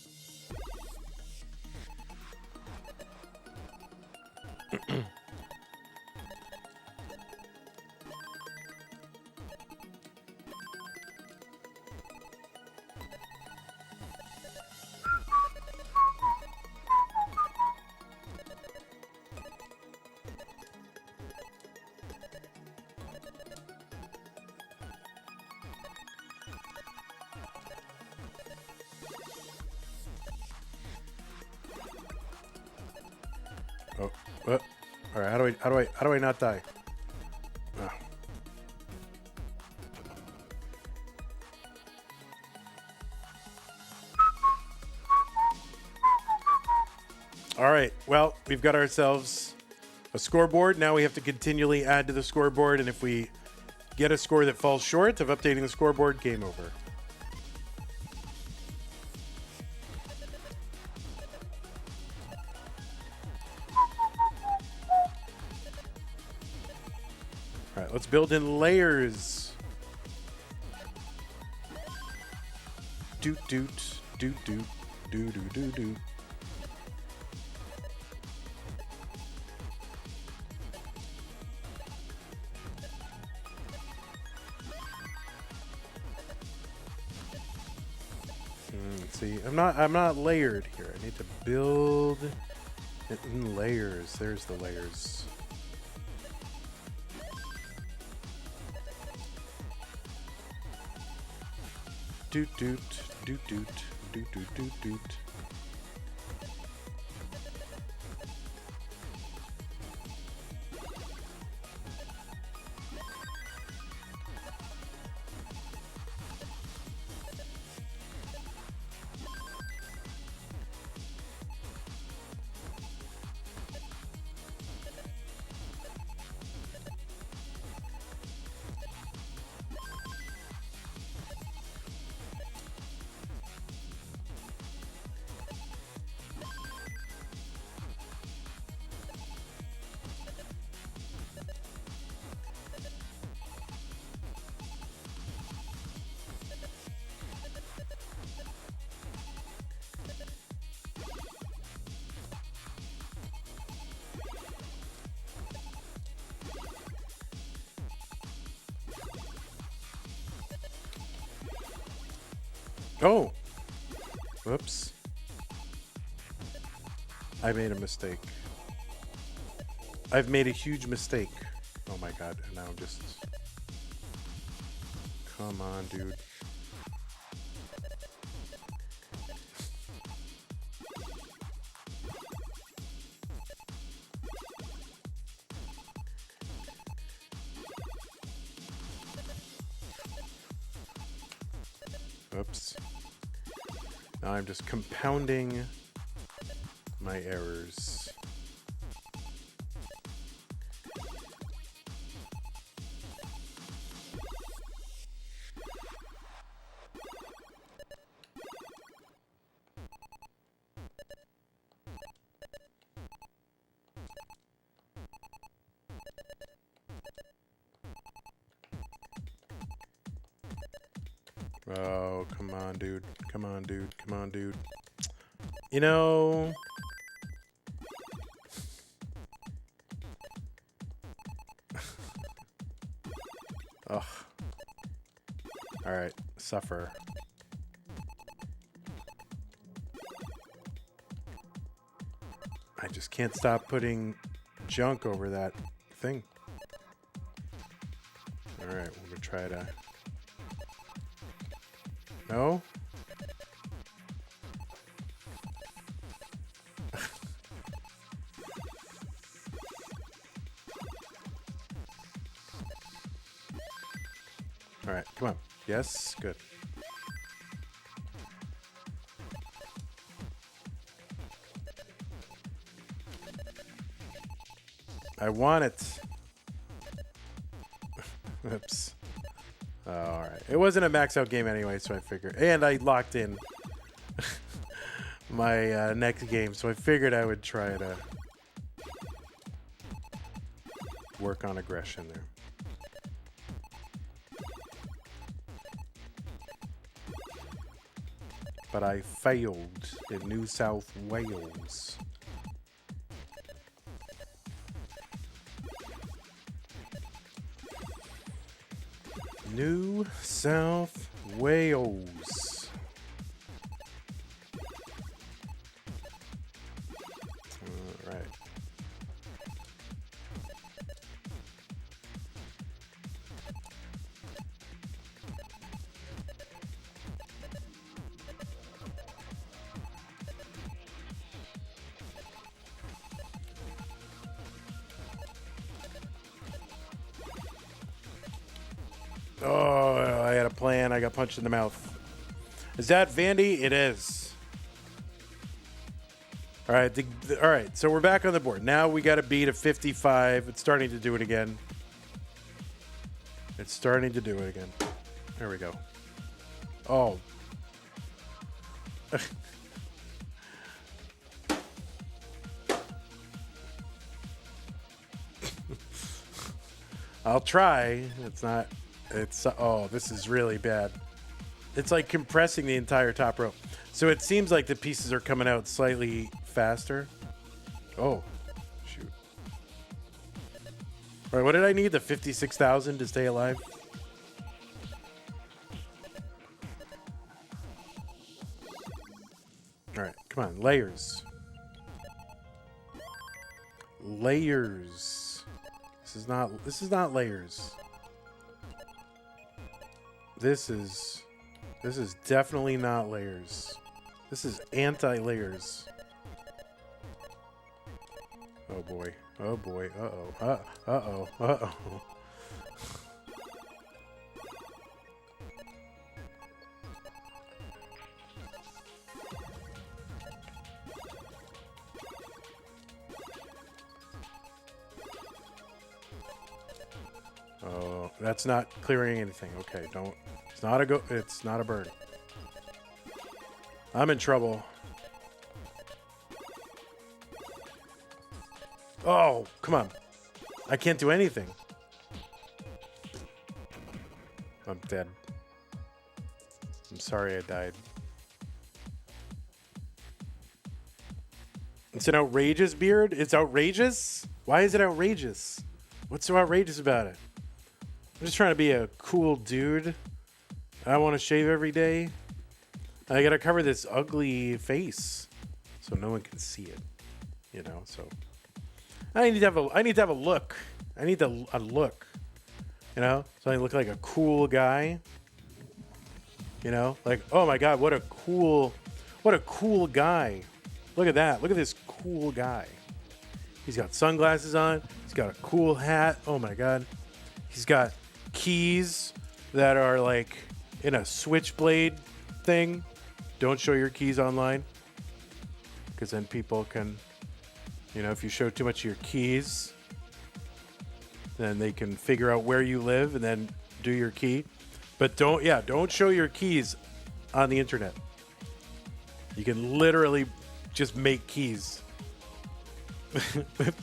Oh, what? All right. How do I not die? Oh. All right. Well, we've got ourselves a scoreboard. Now we have to continually add to the scoreboard, and if we get a score that falls short of updating the scoreboard, game over. All right, let's build in layers. Doot doot doot doot doo doo doo doo. See, I'm not layered here. I need to build it in layers. There's the layers. doot doot doot doot doot doot doot doot. Oh! Whoops. I made a mistake. I've made a huge mistake. Oh my god, and now I'm just... Come on, dude. Oops. Now I'm just compounding my errors. Oh, come on, dude. Come on, dude. Come on, dude. You know... Ugh. Alright, suffer. I just can't stop putting junk over that thing. Alright, we're gonna try to... No? Alright, come on. Yes, good. I want it. Oops. Oh, alright. It wasn't a max out game anyway, so I figured. And I locked in my next game, so I figured I would try to work on aggression there. But I failed in New South Wales. New South Wales. All right. Oh, I had a plan. I got punched in the mouth. Is that Vandy? It is. All right. All right. So we're back on the board. Now we got to beat a 55. It's starting to do it again. It's starting to do it again. There we go. Oh. I'll try. It's not... It's oh, this is really bad. It's like compressing the entire top row. So it seems like the pieces are coming out slightly faster. Oh, shoot. All right, what did I need? The 56,000 to stay alive? All right, come on, layers. Layers. This is not layers. This is This is definitely not layers. This is anti-layers. Oh boy. Oh boy. Uh-oh. Uh-oh. Uh-oh. Oh, that's not clearing anything. Okay, don't. It's not a it's not a bird. I'm in trouble. Oh, come on. I can't do anything. I'm dead. I'm sorry I died. It's an outrageous beard? It's outrageous? Why is it outrageous? What's so outrageous about it? I'm just trying to be a cool dude. I want to shave every day. I gotta cover this ugly face so no one can see it. You know, so I need to have a look. I need a look. You know? So I look like a cool guy. You know? Like, oh my god, what a cool guy. Look at that. Look at this cool guy. He's got sunglasses on. He's got a cool hat. Oh my god. He's got keys that are like in a switchblade thing. Don't show your keys online, because then people can, you know, if you show too much of your keys, then they can figure out where you live and then do your key. But don't show your keys on the internet. You can literally just make keys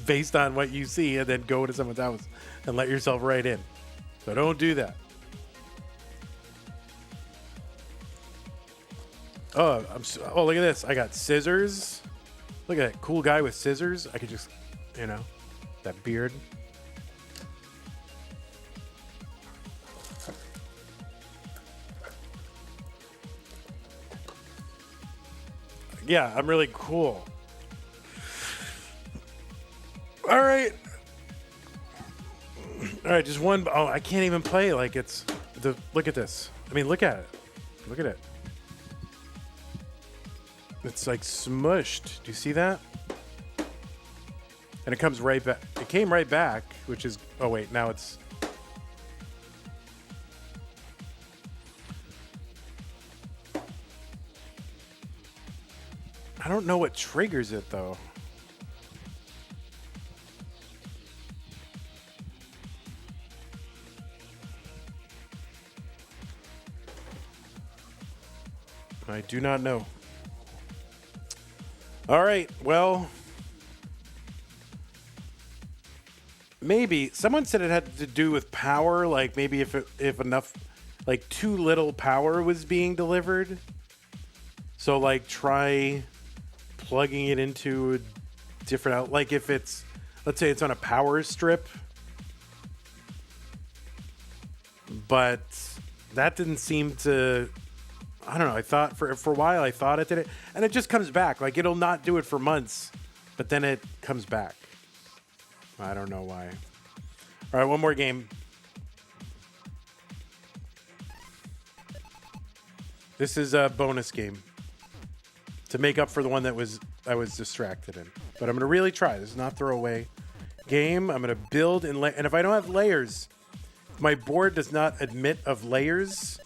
based on what you see and then go to someone's house and let yourself right in. So don't do that. Oh, look at this. I got scissors. Look at that cool guy with scissors. I could just, you know, that beard. Yeah, I'm really cool. All right. All right, just one. Oh, I can't even play like it's the. Look at this. I mean, look at it. Look at it. It's like smushed. Do you see that? And it comes right back. It came right back, which is. Oh wait, now it's. I don't know what triggers it though. I do not know. All right, well, maybe someone said it had to do with power, like maybe if enough, like too little power was being delivered. So like try plugging it into a different out, like if it's, let's say it's on a power strip, but that didn't seem to. I don't know. I thought for a while I thought it did it, and it just comes back. Like it'll not do it for months, but then it comes back. I don't know why. All right, one more game. This is a bonus game to make up for the one that I was distracted in. But I'm gonna really try. This is not throwaway game. I'm gonna build and if I don't have layers, if my board does not admit of layers,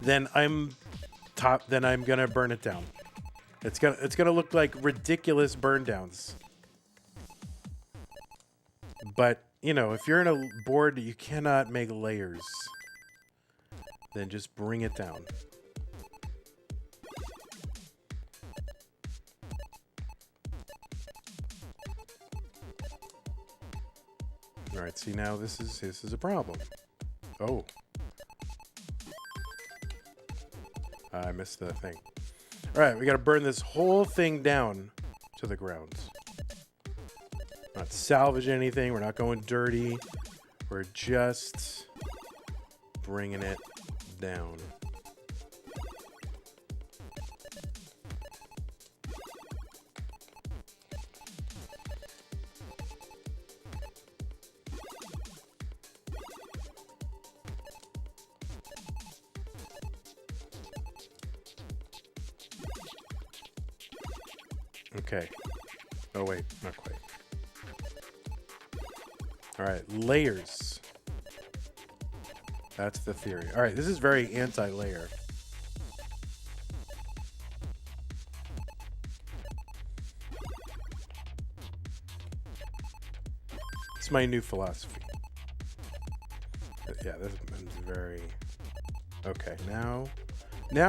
then I'm gonna burn it down. It's gonna look like ridiculous burn downs. But you know, if you're in a board you cannot make layers, then just bring it down. All right, see now this is a problem. Oh. I missed the thing. All right, we got to burn this whole thing down to the ground. Not salvage anything. We're not going dirty. We're just bringing it down. Okay. Oh, wait. Not quite. All right. Layers. That's the theory. All right. This is very anti-layer. It's my new philosophy. But yeah, this one's very... Okay, now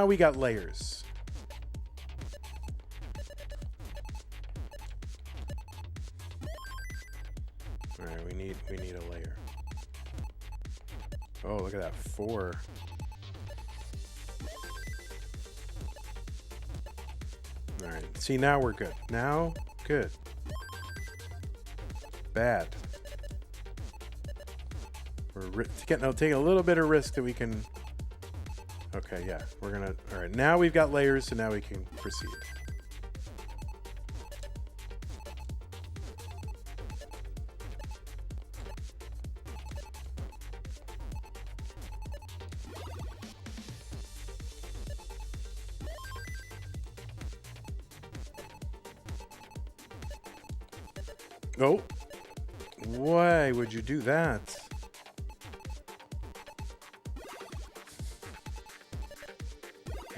we got layers. All right, we need a layer. Oh, look at that, 4. All right, see, now we're good. Now, good. Bad. We're taking a little bit of risk that we can... Okay, yeah, we're gonna... All right, now we've got layers, so now we can proceed. Oh, why would you do that?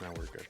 Now we're good.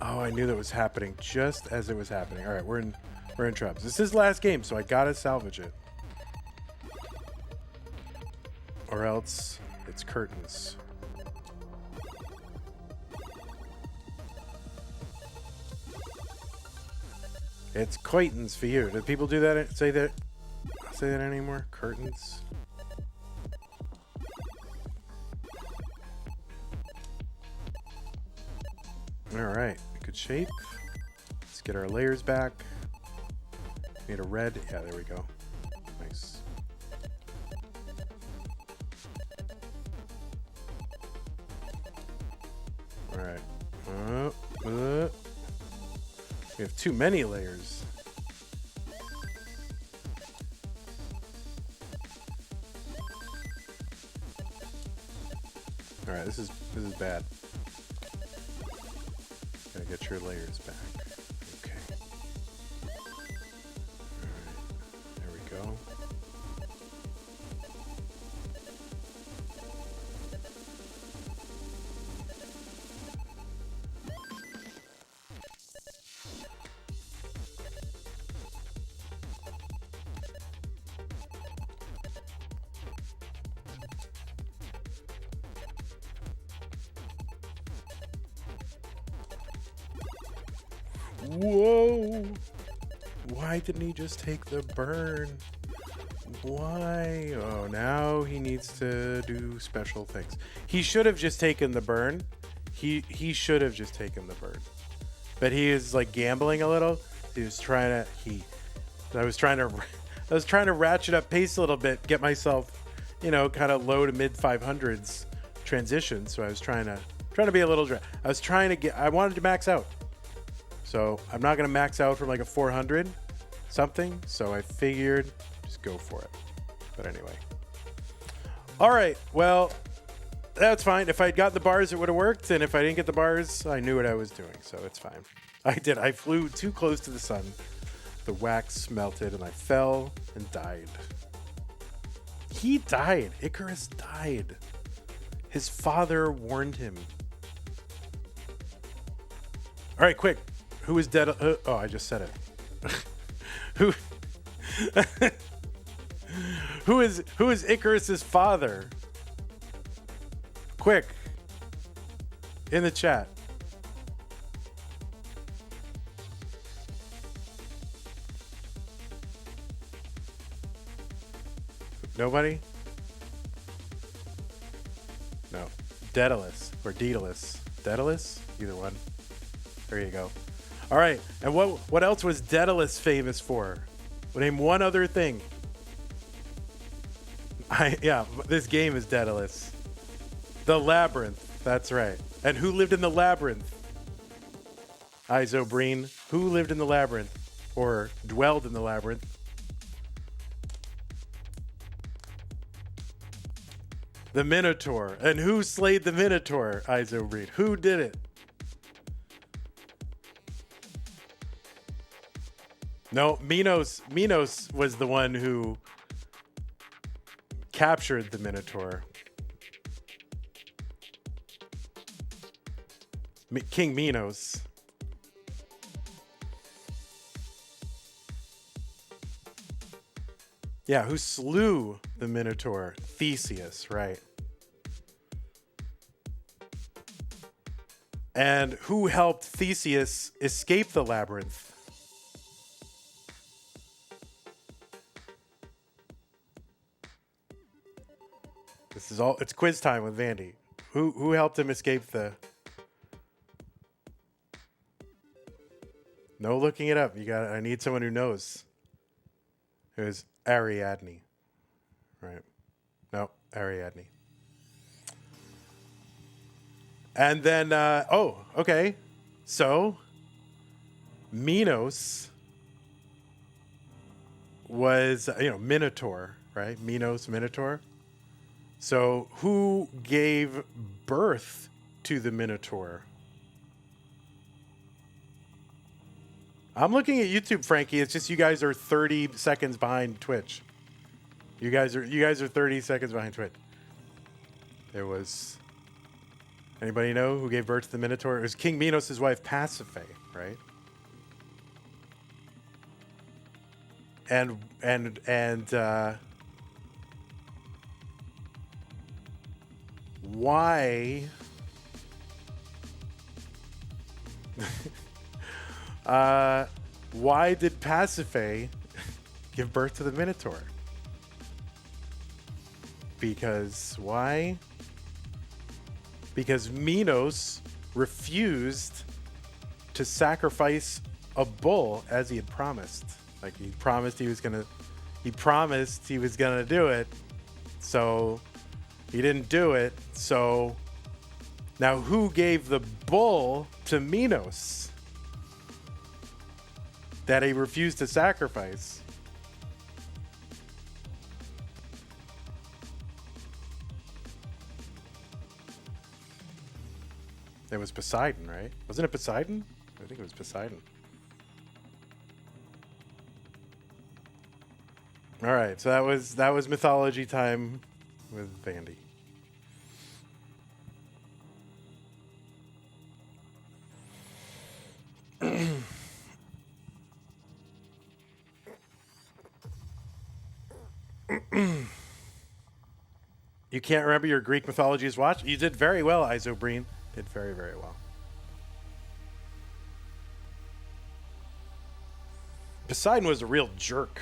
Oh, I knew that was happening just as it was happening. All right, we're in traps. This is last game, so I gotta salvage it, or else it's curtains. It's curtains for you. Do people do that? Say that anymore? Curtains. All right, good shape. Let's get our layers back. Need a red. Yeah, there we go. Nice. All right. We have too many layers. All right, this is bad. Gotta get your layers back. Okay. Alright. There we go. Whoa! Why didn't he just take the burn? Why? Oh, now he needs to do special things. He should have just taken the burn. He should have just taken the burn. But he is like gambling a little. He was trying to I was trying to ratchet up pace a little bit, get myself, kind of low to mid 500s transition. So I was trying to be a little I wanted to max out. So I'm not going to max out from like a 400 something. So I figured just go for it. But anyway. All right. Well, that's fine. If I'd got the bars, it would have worked. And if I didn't get the bars, I knew what I was doing. So it's fine. I did. I flew too close to the sun. The wax melted and I fell and died. He died. Icarus died. His father warned him. All right, quick. Who is dead? Oh, I just said it. Who is Icarus's father? Quick. In the chat. Nobody? No. Daedalus or Daedalus. Daedalus? Either one. There you go. All right. And what else was Daedalus famous for? We'll name one other thing. Yeah, this game is Daedalus. The Labyrinth. That's right. And who lived in the Labyrinth? Isobreen. Who lived in the Labyrinth? Or dwelled in the Labyrinth? The Minotaur. And who slayed the Minotaur, Isobreen? Who did it? No, Minos was the one who captured the Minotaur. King Minos. Yeah, who slew the Minotaur? Theseus, right. And who helped Theseus escape the labyrinth? This is all, it's quiz time with Vandy. Who helped him escape the... No looking it up. I need someone who knows. It was Ariadne. Right. No, Ariadne. And then, okay. So, Minos was, Minotaur, right? Minos, Minotaur. So, who gave birth to the Minotaur? I'm looking at YouTube, Frankie. It's just you guys are 30 seconds behind Twitch. You guys are 30 seconds behind Twitch. There was... Anybody know who gave birth to the Minotaur? It was King Minos' wife, Pasiphae, right? And why why did Pasiphae give birth to the Minotaur? Because why? Because Minos refused to sacrifice a bull as he had promised. Like he promised he was gonna do it. So he didn't do it. So now who gave the bull to Minos that he refused to sacrifice? It was Poseidon, right? Wasn't it Poseidon? I think it was Poseidon. All right, so that was mythology time with Vandy. You can't remember your Greek mythologies watch? You did very well, Isobreen. Did very, very well. Poseidon was a real jerk.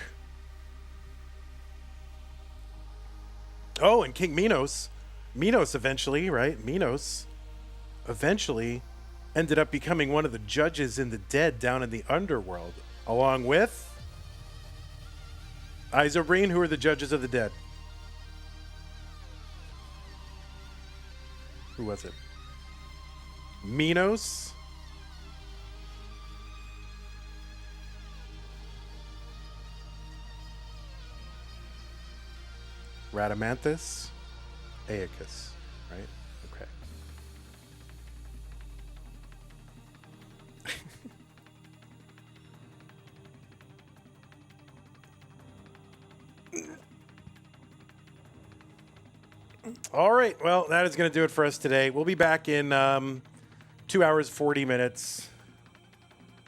Oh, and King Minos eventually, right? Minos eventually ended up becoming one of the judges in the dead down in the underworld, along with Isobreen. Who are the judges of the dead? Who was it? Minos, Rhadamanthus, Aeacus, right? Okay. All right. Well, that is going to do it for us today. We'll be back in 2 hours, 40 minutes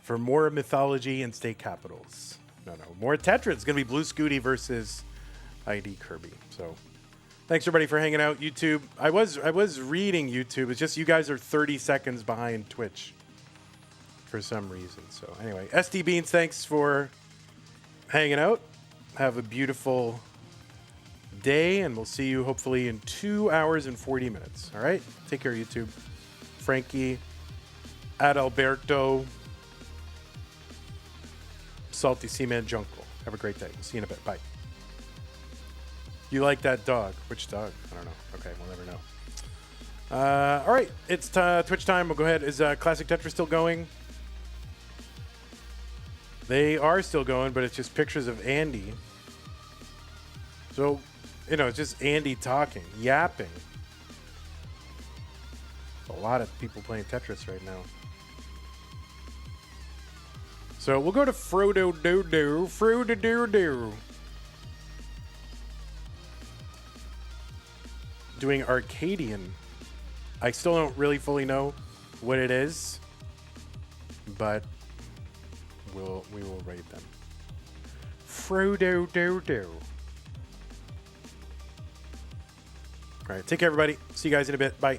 for more mythology and state capitals. No, more Tetris. It's going to be Blue Scuti versus ID Kirby. So thanks everybody for hanging out. YouTube. I was reading YouTube. It's just you guys are 30 seconds behind Twitch for some reason. So anyway, SD Beans, thanks for hanging out. Have a beautiful day, and we'll see you hopefully in 2 hours and 40 minutes. All right? Take care, YouTube. Frankie Adalberto, Salty Seaman Jungle. Have a great day. We'll see you in a bit. Bye. You like that dog? Which dog? I don't know. Okay, we'll never know. All right, it's Twitch time. We'll go ahead. Is Classic Tetris still going? They are still going, but it's just pictures of Andy. So, you know, it's just Andy talking, yapping. A lot of people playing Tetris right now. So we'll go to Frodo Doo-Doo. Frodo Doo-Doo. Doing Arcadian. I still don't really fully know what it is, but we will rate them. Frodo Doo-Doo. All right, take care, everybody. See you guys in a bit. Bye.